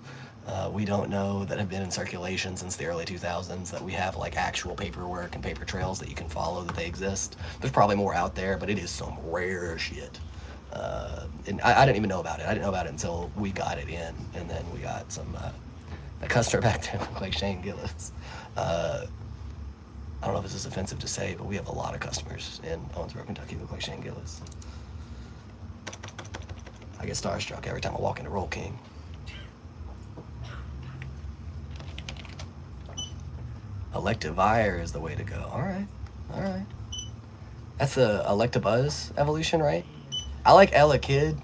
We don't know that have been in circulation since the early 2000s, that we have like actual paperwork and paper trails that you can follow that they exist. There's probably more out there, but it is some rare shit. And I didn't even know about it. I didn't know about it until we got it in, and then we got a customer back there like Shane Gillis. I don't know if this is offensive to say, but we have a lot of customers in Owensboro, Kentucky who look like Shane Gillis. I get starstruck every time I walk into Roll King. Electivire is the way to go. All right. That's the Electabuzz evolution, right? I like Elekid.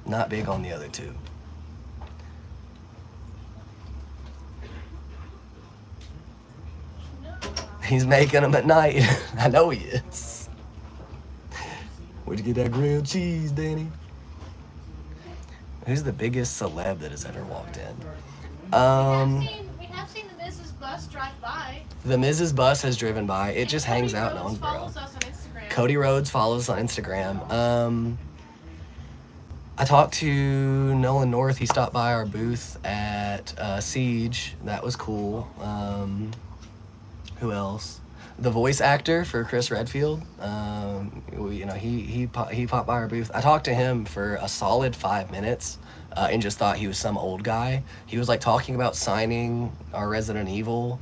Not big on the other two. He's making them at night. I know he is. Where'd you get that grilled cheese, Danny? Who's the biggest celeb that has ever walked in? We have seen the Mrs. Bus drive by. The Mrs. Bus has driven by. It just Cody hangs out in Rhodes Owensboro. follows us on Instagram. Cody Rhodes follows on Instagram. I talked to Nolan North. He stopped by our booth at Siege. That was cool. Who else? The voice actor for Chris Redfield. He popped by our booth. I talked to him for a solid 5 minutes and just thought he was some old guy. He was like talking about signing our Resident Evil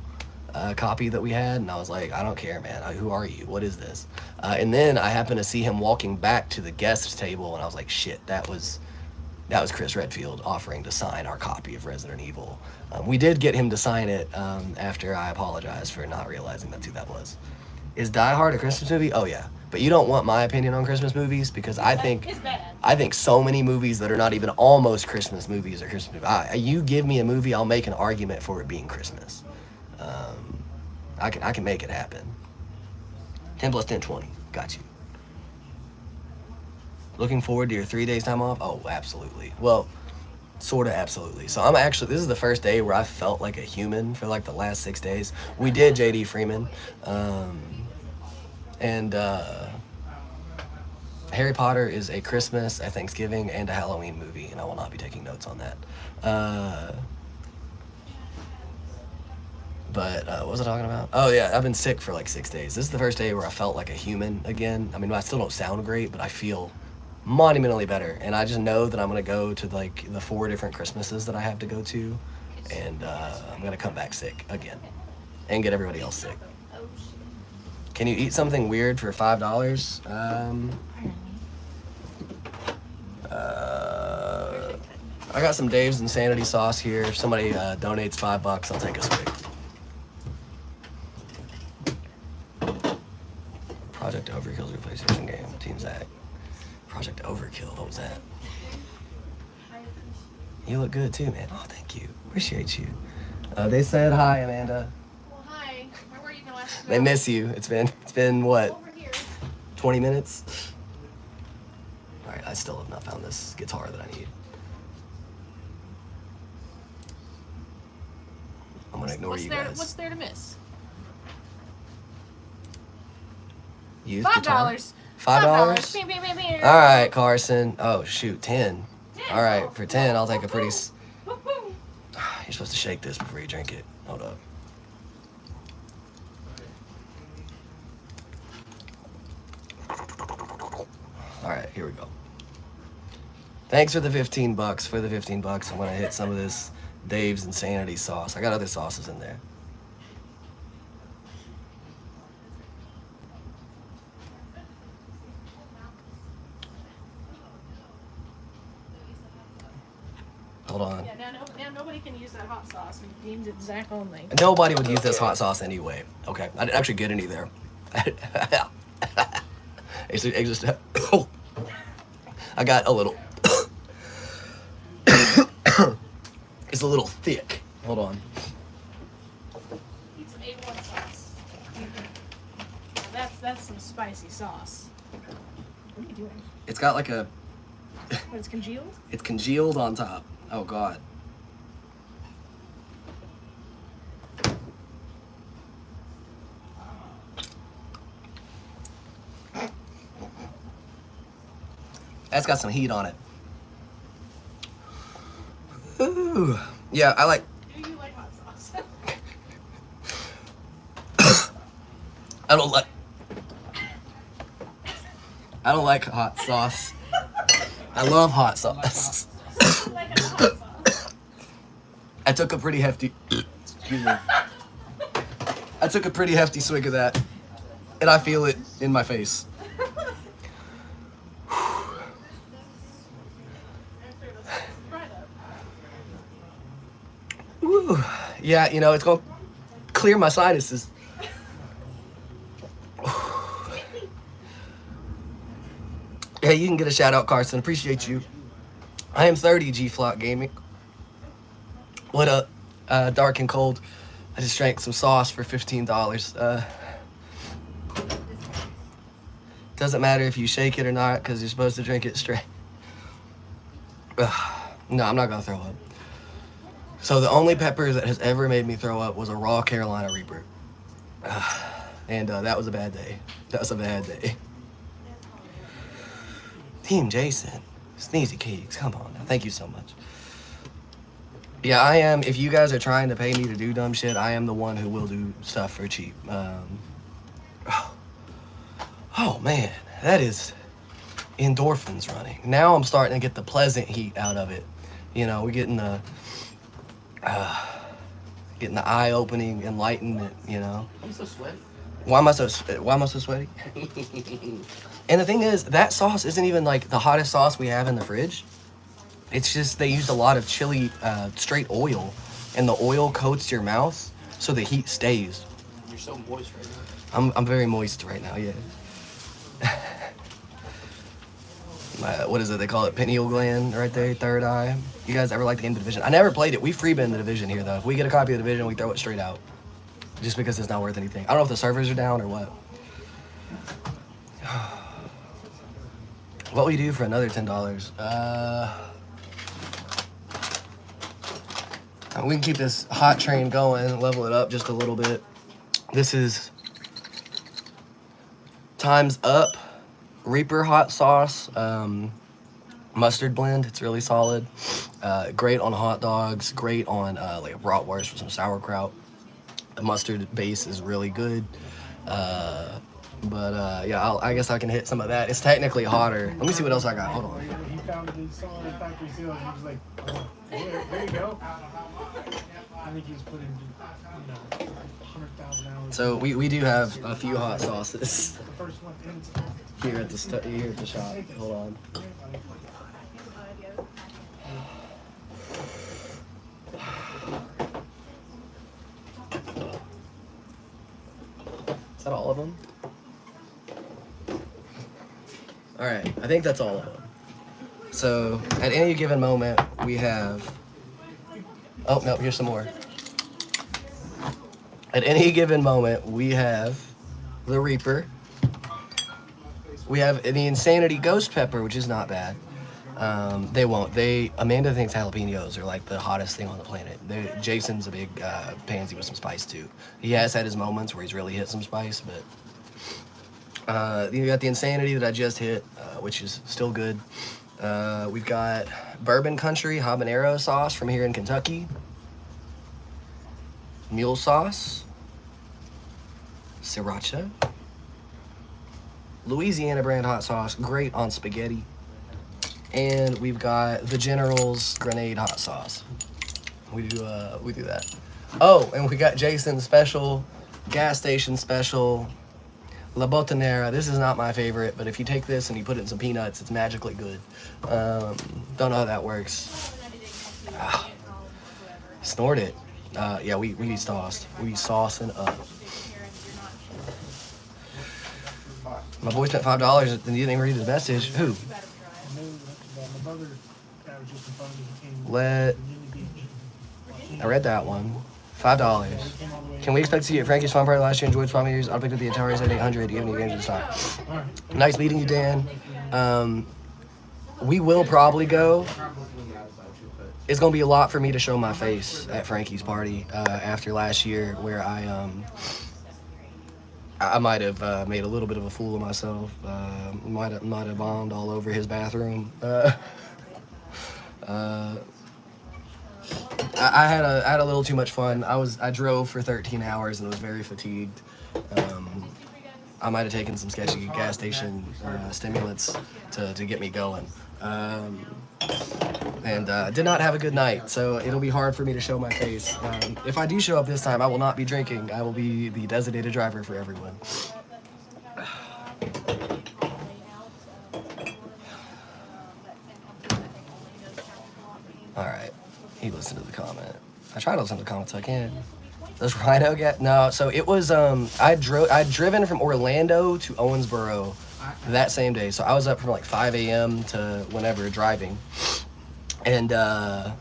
copy that we had, and I was like, I don't care, man. Who are you? What is this? And then I happened to see him walking back to the guest table, and I was like, shit, that was Chris Redfield offering to sign our copy of Resident Evil. We did get him to sign it after I apologized for not realizing that's who that was. Is Die Hard a Christmas movie? Oh yeah, but you don't want my opinion on Christmas movies because I think It's bad. I think so many movies that are not even almost Christmas movies are Christmas movies. You give me a movie, I'll make an argument for it being Christmas. I can make it happen. 10 plus 10, 20. Got you. Looking forward to your 3 days time off? Oh, absolutely. Well, sort of absolutely. So this is the first day where I felt like a human for like the last 6 days. We did J.D. Freeman. Harry Potter is a Christmas, a Thanksgiving, and a Halloween movie, and I will not be taking notes on that. What was I talking about? Oh yeah, I've been sick for like 6 days. This is the first day where I felt like a human again. I mean, I still don't sound great, but I feel monumentally better. And I just know that I'm gonna go to like the 4 different Christmases that I have to go to, and I'm gonna come back sick again, and get everybody else sick. Can you eat something weird for $5? I got some Dave's Insanity sauce here. If somebody donates $5, I'll take a swig. Project Overkill's your PlayStation game. Team Zach. Project Overkill. What was that? You look good too, man. Oh, thank you. Appreciate you. They said hi, Amanda. Well, hi. Where were you the last They miss you. It's been what? Over here. 20 minutes? Alright, I still have not found this guitar that I need. I'm gonna ignore you guys. What's there to miss? Youth guitar? $5. $5? Bing, bing, bing, bing. Alright, Carson. Oh, shoot, 10. Alright, for 10, I'll take a pretty... Woo-hoo. You're supposed to shake this before you drink it. Hold up. Alright, here we go. Thanks for the $15. For the $15, I'm gonna hit some of this Dave's Insanity sauce. I got other sauces in there. Hold on. Yeah, now nobody can use that hot sauce. We deemed it Zach only. Nobody would use this hot sauce anyway. Okay, I didn't actually get any there. It's just I got a little. It's a little thick. Hold on. Eat some A1 sauce. Now that's some spicy sauce. What are you doing? It's got like a. What, it's congealed? It's congealed on top. Oh God. That's got some heat on it. Ooh. Yeah, I like. Do you like hot sauce? I don't like hot sauce. I love hot sauce. Like a hot sauce. I took a pretty hefty. Excuse me. I took a pretty hefty swig of that, and I feel it in my face. Whew. Yeah, you know, it's going to clear my sinuses. Yeah, you can get a shout out, Carson. Appreciate you. I am 30, G Flock Gaming. What up? Dark and cold. I just drank some sauce for $15. Doesn't matter if you shake it or not because you're supposed to drink it straight. No, I'm not going to throw up. So the only pepper that has ever made me throw up was a raw Carolina Reaper. And that was a bad day. That was a bad day. Team Jason. Sneezy Keeks. Come on now. Thank you so much. Yeah, I am. If you guys are trying to pay me to do dumb shit, I am the one who will do stuff for cheap. Oh man, that is endorphins running. Now I'm starting to get the pleasant heat out of it. You know, we're getting the eye-opening enlightenment. You know. I'm so sweaty. Why am I so sweaty? And the thing is, that sauce isn't even like the hottest sauce we have in the fridge. It's just they used a lot of chili, straight oil, and the oil coats your mouth so the heat stays. You're so moist right now. I'm very moist right now, yeah. What is it? They call it pineal gland right there, third eye. You guys ever like the game of the Division? I never played it. We freebin the Division here, though. If we get a copy of the Division, we throw it straight out. Just because it's not worth anything. I don't know if the servers are down or what. What we do for another $10? We can keep this hot train going, level it up just a little bit. This is Time's Up Reaper hot sauce, mustard blend. It's really solid. Great on hot dogs. Great on like a bratwurst with some sauerkraut. The mustard base is really good. Yeah, I guess I can hit some of that. It's technically hotter. Let me see what else I got. Hold on. He found it, he saw it at Factory Sales, and he was like, oh, there you go. I think he's put in, 100,000 hours. So we do have a few hot sauces The first one in. here at the shop. Hold on. Is that all of them? All right, I think that's all of them. So at any given moment, we have. Oh no, here's some more. At any given moment, we have the Reaper. We have the Insanity Ghost Pepper, which is not bad. Amanda thinks jalapenos are like the hottest thing on the planet. Jason's a big pansy with some spice too. He has had his moments where he's really hit some spice, but you got the Insanity that I just hit, which is still good. We've got Bourbon Country habanero sauce from here in Kentucky. Mule sauce. Sriracha. Louisiana brand hot sauce, great on spaghetti. And we've got the General's grenade hot sauce. We do that. Oh, and we got Jason's special, gas station special, La Botanera. This is not my favorite, but if you take this and you put it in some peanuts, it's magically good. Don't know how that works. Snort it. Yeah, we sauced. We saucing up. My boy spent $5 and he didn't even read his message. Who? My mother was just in front of me. He came Let. Virginia Beach. I read that one. $5. Can we expect to see you at Frankie's Fun Party last year? Enjoyed 12 years. I picked up the Atari at 800. Do you have any games in stock? Nice meeting you, Dan. We will probably go. It's gonna be a lot for me to show my face at Frankie's party after last year, where I might have made a little bit of a fool of myself. Might have bombed all over his bathroom. I had a little too much fun. I drove for 13 hours and was very fatigued. I might have taken some sketchy gas station stimulants to get me going. And did not have a good night, so it'll be hard for me to show my face. If I do show up this time, I will not be drinking. I will be the designated driver for everyone. All right, he listened to the comment. I tried to listen to the comments. I can't. Those Rhino guys. No, so it was. I'd driven from Orlando to Owensboro that same day. So I was up from like 5 a.m. to whenever driving, and that.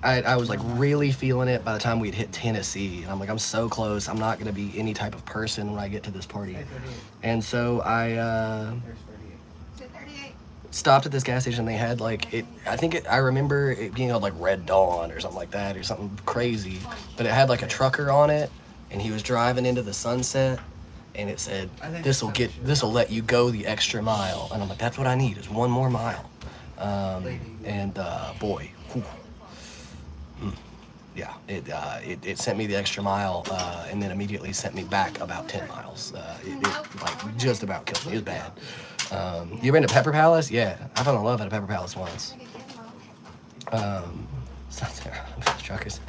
I was like really feeling it by the time we'd hit Tennessee, and I'm like, I'm so close. I'm not gonna be any type of person when I get to this party, and so I There's 38. stopped at this gas station. They had like it. I remember it being called like Red Dawn or something like that, or something crazy. But it had like a trucker on it, and he was driving into the sunset, and it said, "This will let you go the extra mile." And I'm like, that's what I need is one more mile. Boy. Whew. Yeah, it sent me the extra mile, and then immediately sent me back about 10 miles. It like just about killed me. It was bad. You been to Pepper Palace? Yeah, I fell in love at a Pepper Palace once. Truckers.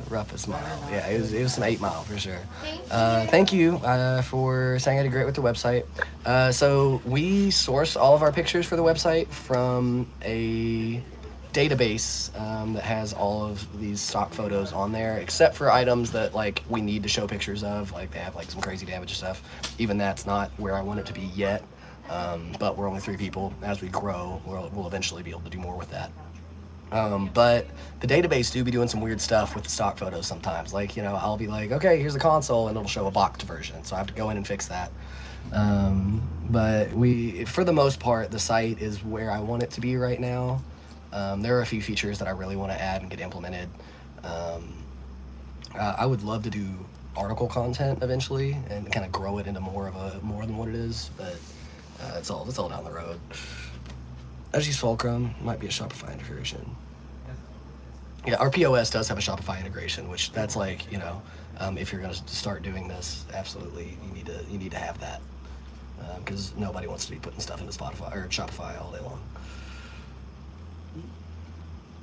Roughest mile. Yeah, it was some 8 mile for sure. Thank you for saying I did great with the website. So we source all of our pictures for the website from a database that has all of these stock photos on there, except for items that like we need to show pictures of, like they have like some crazy damage stuff. Even that's not where I want it to be yet, but we're only 3 people. As we grow, we'll eventually be able to do more with that. But the database do be doing some weird stuff with the stock photos sometimes. Like, you know, I'll be like, okay, here's the console, and it'll show a boxed version, so I have to go in and fix that. But for the most part, the site is where I want it to be right now. There are a few features that I really want to add and get implemented. I would love to do article content eventually and kind of grow it into more than what it is, but it's all down the road. I just use Fulcrum. Might be a Shopify integration. Yeah, our POS does have a Shopify integration, which that's like, you know, if you're gonna start doing this, absolutely you need to have that, because nobody wants to be putting stuff into Spotify or Shopify all day long.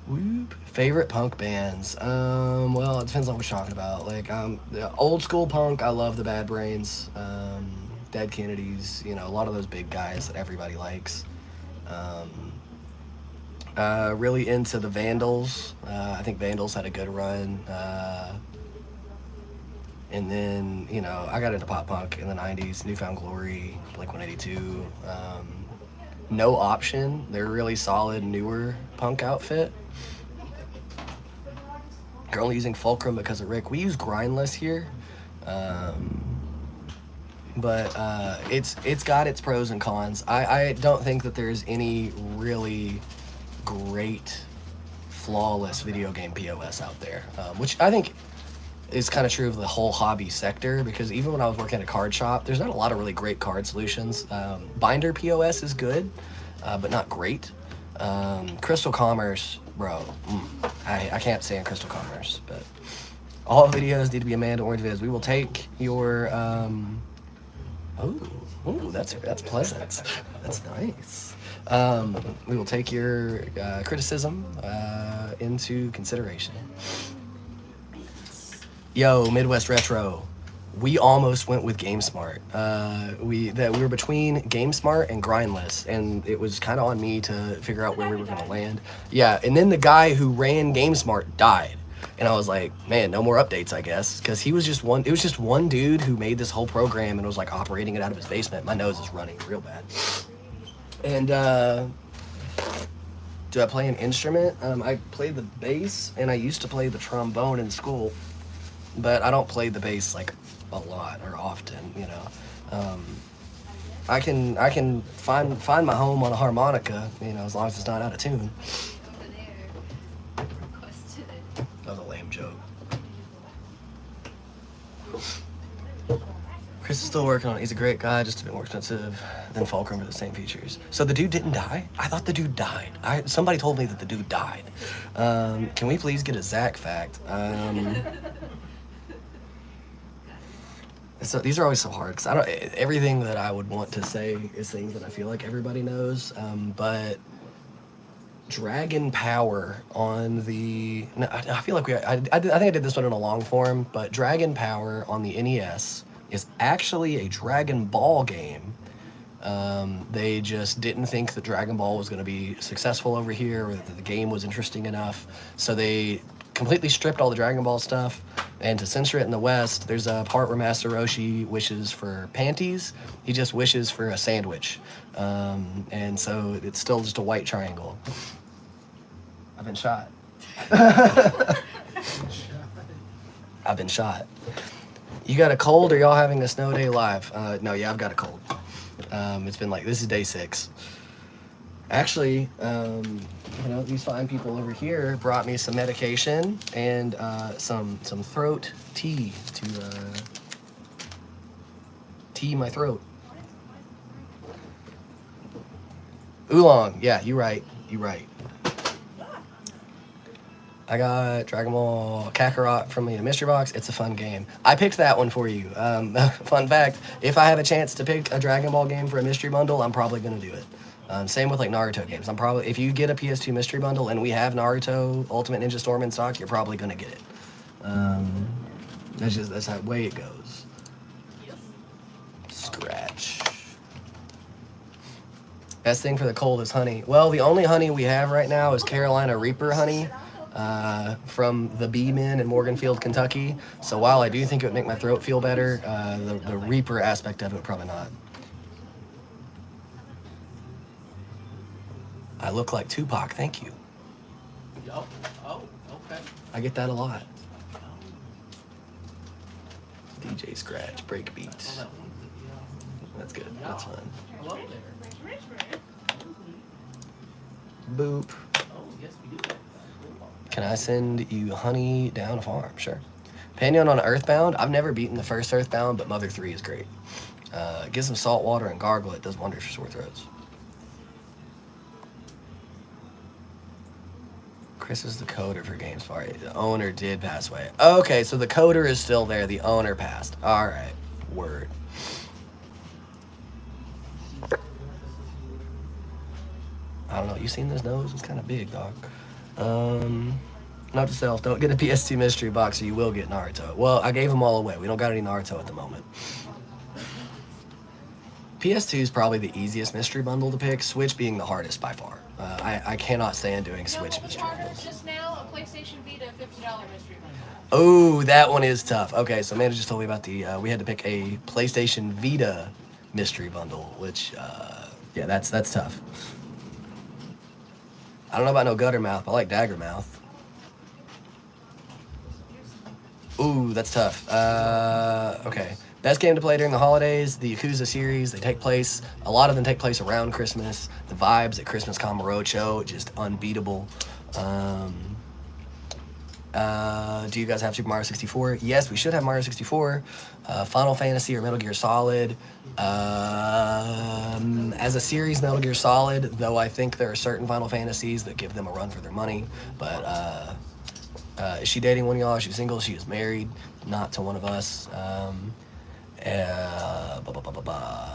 Whoop. Favorite punk bands? Well, it depends on what you're talking about. Like, the old school punk, I love the Bad Brains, Dead Kennedys, you know, a lot of those big guys that everybody likes. Really into the Vandals. I think Vandals had a good run. And then, you know, I got into pop punk in the 90s, Newfound Glory, Blink-182. No Option, they're a really solid, newer punk outfit. They're only using Fulcrum because of Rick. We use Grindless here, but it's got its pros and cons. I don't think that there's any really great, flawless video game POS out there, which I think is kind of true of the whole hobby sector, because even when I was working at a card shop, there's not a lot of really great card solutions. Binder POS is good, but not great. Crystal Commerce, bro, I can't stand Crystal Commerce, but all videos need to be Amanda Orange Viz. We will take your, that's pleasant. That's nice. We will take your criticism into consideration. Yo, Midwest Retro. We almost went with GameSmart. We were between GameSmart and Grindless, and it was kind of on me to figure out where we were going to land. Yeah, and then the guy who ran GameSmart died, and I was like, man, no more updates, I guess, because it was just one dude who made this whole program and was like operating it out of his basement. My nose is running real bad. And do I play an instrument? I play the bass, and I used to play the trombone in school, but I don't play the bass like a lot or often, you know. I can find my home on a harmonica, you know, as long as it's not out of tune. Over there. Requested it. That was a lame joke. Chris is still working on it. He's a great guy, just a bit more expensive than Fulcrum for the same features. So the dude didn't die? I thought the dude died. Somebody told me that the dude died. Can we please get a Zach fact? So these are always so hard, because everything that I would want to say is things that I feel like everybody knows, but Dragon Power on the... No, I feel like I think I did this one in a long form, but Dragon Power on the NES is actually a Dragon Ball game They just didn't think that Dragon Ball was going to be successful over here, or that the game was interesting enough. So they completely stripped all the Dragon Ball stuff. And to censor it in the West, there's a part where Master Roshi wishes for panties. He just wishes for a sandwich. And so it's still just a white triangle. I've been shot. I've been shot. You got a cold, or y'all having a snow day live? No, yeah, I've got a cold. It's been like, this is day 6. Actually, these fine people over here brought me some medication and some throat tea to tea my throat. Oolong, yeah, you're right. I got Dragon Ball Kakarot from the mystery box. It's a fun game. I picked that one for you. Fun fact, if I have a chance to pick a Dragon Ball game for a mystery bundle, I'm probably going to do it. Same with like Naruto games. If you get a PS2 mystery bundle and we have Naruto Ultimate Ninja Storm in stock, you're probably going to get it. That's how way it goes. Scratch. Best thing for the cold is honey. Well, the only honey we have right now is Carolina Reaper honey. From the Bee Men in Morganfield, Kentucky. So while I do think it would make my throat feel better, the Reaper aspect of it probably not. I look like Tupac, thank you. Oh, okay. I get that a lot. DJ Scratch, break beats. That's good, that's fun. Hello there. Boop. Oh, yes, we do. Can I send you honey down a farm? Sure. Opinion on Earthbound? I've never beaten the first Earthbound, but Mother 3 is great. Get some salt water and gargle it. Does wonders for sore throats. Chris is the coder for GameSpot. The owner did pass away. Okay, so the coder is still there. The owner passed. All right. Word. I don't know. You seen this nose? It's kind of big, dog. Note to self, don't get a PS2 mystery box or you will get Naruto. Well, I gave them all away. We don't got any Naruto at the moment. PS2 is probably the easiest mystery bundle to pick, Switch being the hardest by far. I cannot stand doing Switch mystery bundles. Just now, a PlayStation Vita $50 mystery bundle. Oh, that one is tough. Okay, so Amanda just told me about we had to pick a PlayStation Vita mystery bundle, which, yeah, that's tough. I don't know about no gutter mouth, but I like dagger mouth. Ooh, that's tough. Okay. Best game to play during the holidays, the Yakuza series. A lot of them take place around Christmas. The vibes at Christmas Kamurocho, just unbeatable. Do you guys have Super Mario 64? Yes, we should have Mario 64. Final Fantasy or Metal Gear Solid. As a series, Metal Gear Solid, though I think there are certain Final Fantasies that give them a run for their money. But is she dating one of y'all? Is she single? She is married, not to one of us.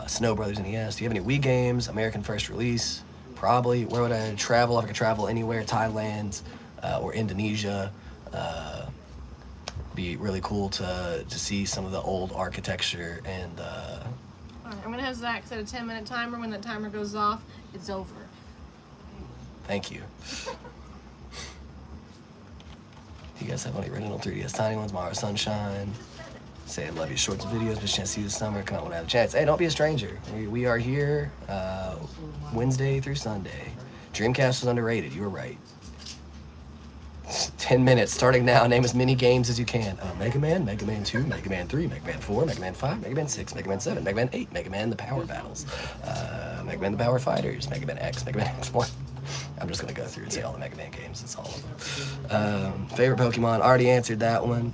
Snow Brothers NES. Do you have any Wii games? American First Release? Probably. Where would I travel? If I could travel anywhere, Thailand or Indonesia. Be really cool to see some of the old architecture and. All right, I'm gonna have Zach set a 10-minute timer. When that timer goes off, it's over. Thank you. You guys have any original 3DS Tiny Ones? Mario Sunshine. Say I love your shorts and videos. Just chance to see you this summer. Come out when I have a chance. Hey, don't be a stranger. We are here Wednesday through Sunday. Dreamcast was underrated. You were right. 10 minutes starting now. Name as many games as you can. Mega Man, Mega Man 2, Mega Man 3, Mega Man 4, Mega Man 5, Mega Man 6, Mega Man 7, Mega Man 8, Mega Man The Power Battles, Mega Man The Power Fighters, Mega Man X, Mega Man X1. I'm just going to go through and say all the Mega Man games. It's all of them. Favorite Pokemon? Already answered that one.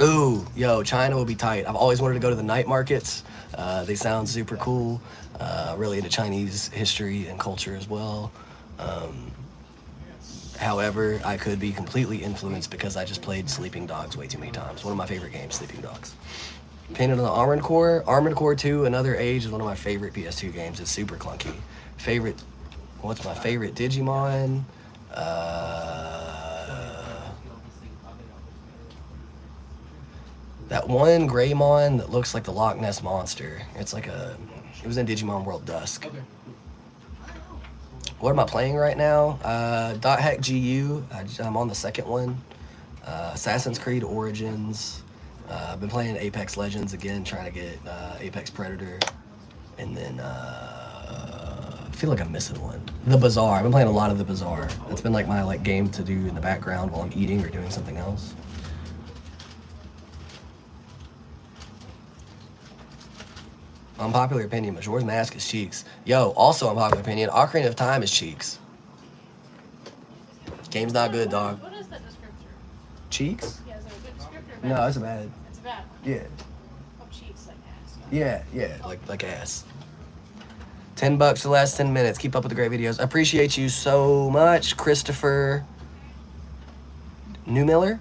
Ooh, yo, China will be tight. I've always wanted to go to the night markets. They sound super cool. Really into Chinese history and culture as well. However, I could be completely influenced because I just played Sleeping Dogs way too many times. One of my favorite games, Sleeping Dogs. Opinion on the Armored Core? Armored Core 2, Another Age is one of my favorite PS2 games. It's super clunky. What's my favorite Digimon? That one Greymon that looks like the Loch Ness Monster. It's like a. It was in Digimon World Dusk. Okay. What am I playing right now? Dot Hack GU. I'm on the second one. Assassin's Creed Origins. I've been playing Apex Legends again, trying to get Apex Predator. And then I feel like I'm missing one. The Bazaar. I've been playing a lot of the Bazaar. It's been like my game to do in the background while I'm eating or doing something else. Unpopular opinion, Majora's Mask is cheeks. Yo, also unpopular opinion, Ocarina of Time is cheeks. Game's not good, dog. What is that descriptor? Cheeks? Yeah, is it a good descriptor? or No, bad? it's a bad. It's a bad one. Yeah. Oh, cheeks like ass. Yeah, like ass. $10 for the last 10 minutes. Keep up with the great videos. I appreciate you so much, Christopher Newmiller.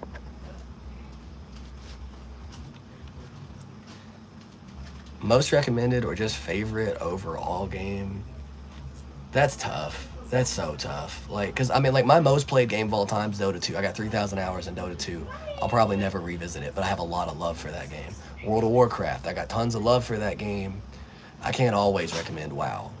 Most recommended or just favorite overall game? That's tough. That's so tough. Like, cause I mean, like my most played game of all time is Dota 2. I got 3,000 hours in Dota 2. I'll probably never revisit it, but I have a lot of love for that game. World of Warcraft. I got tons of love for that game. I can't always recommend WoW.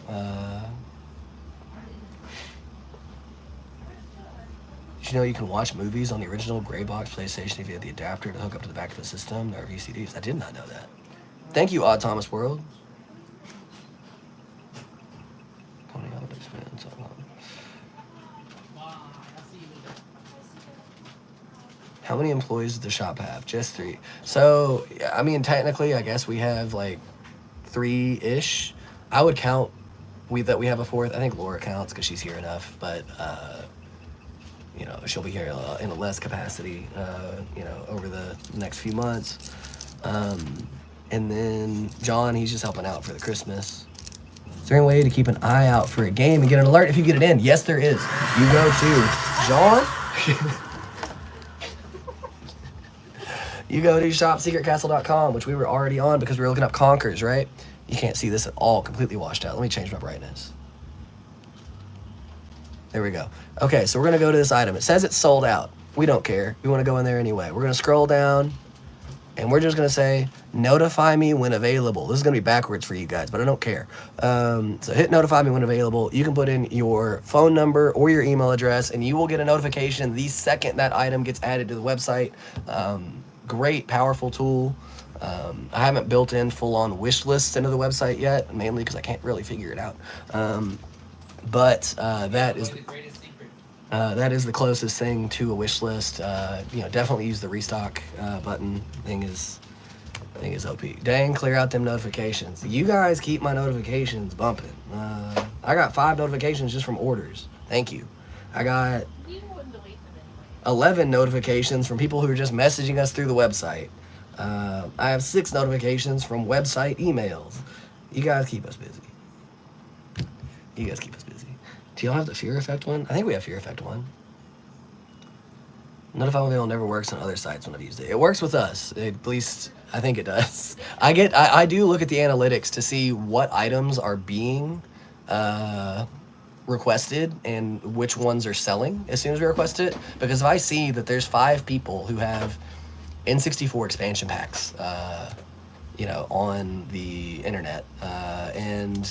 Did you know you can watch movies on the original gray box PlayStation if you have the adapter to hook up to the back of the system? There are VCDs. I did not know that. Thank you, Odd Thomas World. How many employees does the shop have? Just 3. So, I mean, technically, I guess we have like 3-ish. I would count that we have a 4th. I think Laura counts because she's here enough, but you know, she'll be here in a less capacity, you know, over the next few months. And then John, he's just helping out for the Christmas. Is there any way to keep an eye out for a game and get an alert if you get it in? Yes, there is. You go to John. You go to shopsecretcastle.com, which we were already on because we were looking up Conkers, right? You can't see this at all, completely washed out. Let me change my brightness. There we go. Okay, so we're gonna go to this item. It says it's sold out. We don't care. We wanna go in there anyway. We're gonna scroll down and we're just gonna say, notify me when available. This is gonna be backwards for you guys, but I don't care. So hit notify me when available. You can put in your phone number or your email address and you will get a notification the second that item gets added to the website. Great, powerful tool. I haven't built in full-on wish lists into the website yet, mainly because I can't really figure it out. But that is The greatest secret. that is the closest thing to a wish list. You know, definitely use the restock button. Thing is OP. Dang, clear out them notifications. You guys keep my notifications bumping. I got 5 notifications just from orders. Thank you. I got You wouldn't delete them anyway. 11 notifications from people who are just messaging us through the website. I have 6 notifications from website emails. You guys keep us busy. You guys keep us busy. Do y'all have the Fear Effect one? I think we have Fear Effect one. Notify Mail never works on other sites when I've used it. It works with us. At least I think it does. I do look at the analytics to see what items are being requested and which ones are selling as soon as we request it. Because if I see that there's 5 people who have N64 expansion packs, you know, on the internet, and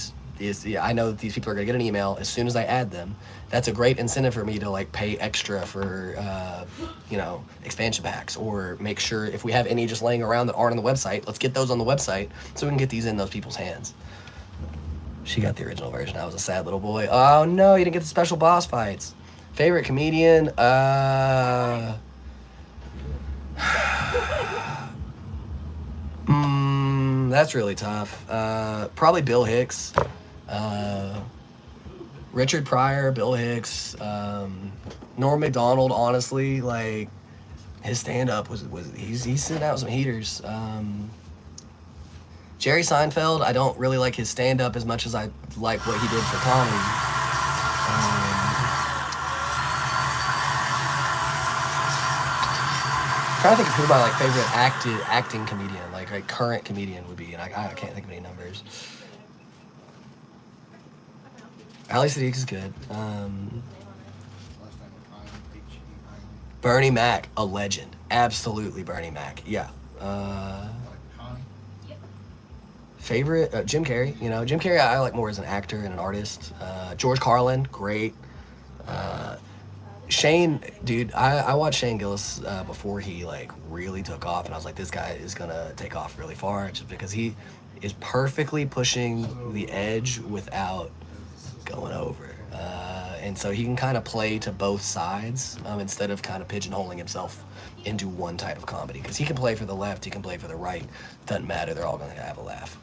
I know that these people are gonna get an email as soon as I add them. That's a great incentive for me to like pay extra for, you know, expansion packs, or make sure if we have any just laying around that aren't on the website, let's get those on the website so we can get these in those people's hands. She got the original version. I was a sad little boy. Oh no, you didn't get the special boss fights. Favorite comedian? That's really tough. Probably Bill Hicks. Richard Pryor, Bill Hicks, Norm Macdonald. Honestly, like his stand-up was he's sent out some heaters. Jerry Seinfeld, I don't really like his stand-up as much as I like what he did for comedy. Trying to think of who my like favorite acting comedian, like current comedian would be, and I can't think of any numbers. Ali Sadiq is good. Bernie Mac, a legend. Absolutely Bernie Mac. Yeah, Favorite Jim Carrey. You know, Jim Carrey I like more as an actor and an artist. George Carlin, great. Shane, dude, I watched Shane Gillis before he like really took off, and I was like, this guy is gonna take off really far, just because he is perfectly pushing the edge without going over. And so he can kind of play to both sides instead of kind of pigeonholing himself into one type of comedy, because he can play for the left, he can play for the right, doesn't matter, they're all going to have a laugh.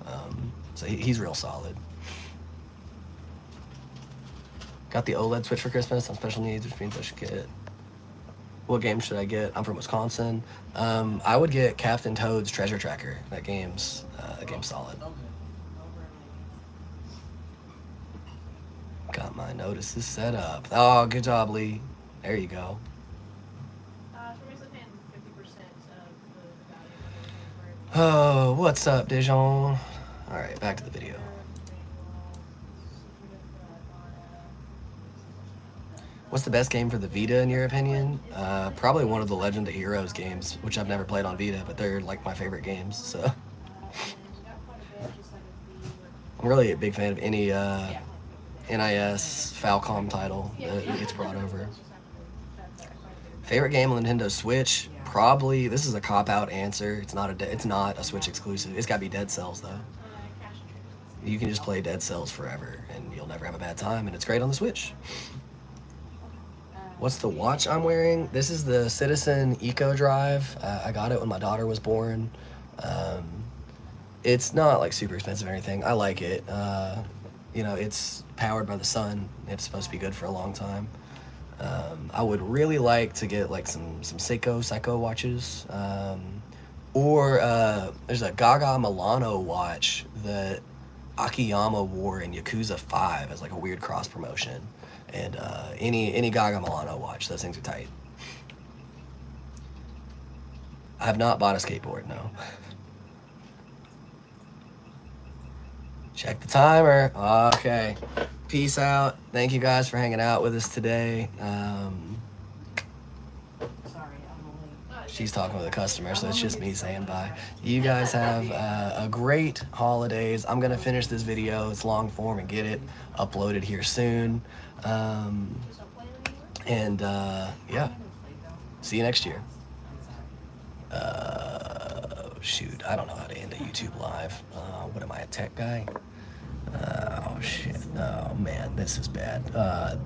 So he's real solid. Got the OLED Switch for Christmas on special needs, which means I should get, what game should I get? I'm from Wisconsin. I would get Captain Toad's Treasure Tracker. That game's solid. Got my notices set up. Oh, good job, Lee. There you go. Oh, what's up, Dijon? All right, back to the video. What's the best game for the Vita in your opinion? Probably one of the Legend of Heroes games, which I've never played on Vita, but they're like my favorite games. So I'm really a big fan of any NIS Falcom title that gets brought over. Favorite game on the Nintendo Switch? Probably, this is a cop-out answer. It's not a Switch exclusive. It's got to be Dead Cells though. You can just play Dead Cells forever and you'll never have a bad time, and it's great on the Switch. What's the watch I'm wearing? This is the Citizen Eco Drive. I got it when my daughter was born. It's not like super expensive or anything. I like it. You know, it's powered by the sun. It's supposed to be good for a long time. I would really like to get like some Seiko watches. Or there's a Gaga Milano watch that Akiyama wore in Yakuza 5 as like a weird cross promotion. And any Gaga Milano watch, those things are tight. I have not bought a skateboard, no. Check the timer. Okay. Peace out. Thank you guys for hanging out with us today. She's talking with a customer, so it's just me saying bye. You guys have a great holidays. I'm gonna finish this video. It's long form and get it uploaded here soon. Yeah, see you next year. Shoot, I don't know how to end a YouTube live. What am I, a tech guy? Oh shit, oh man, this is bad.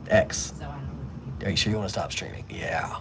X, are you sure you want to stop streaming? Yeah.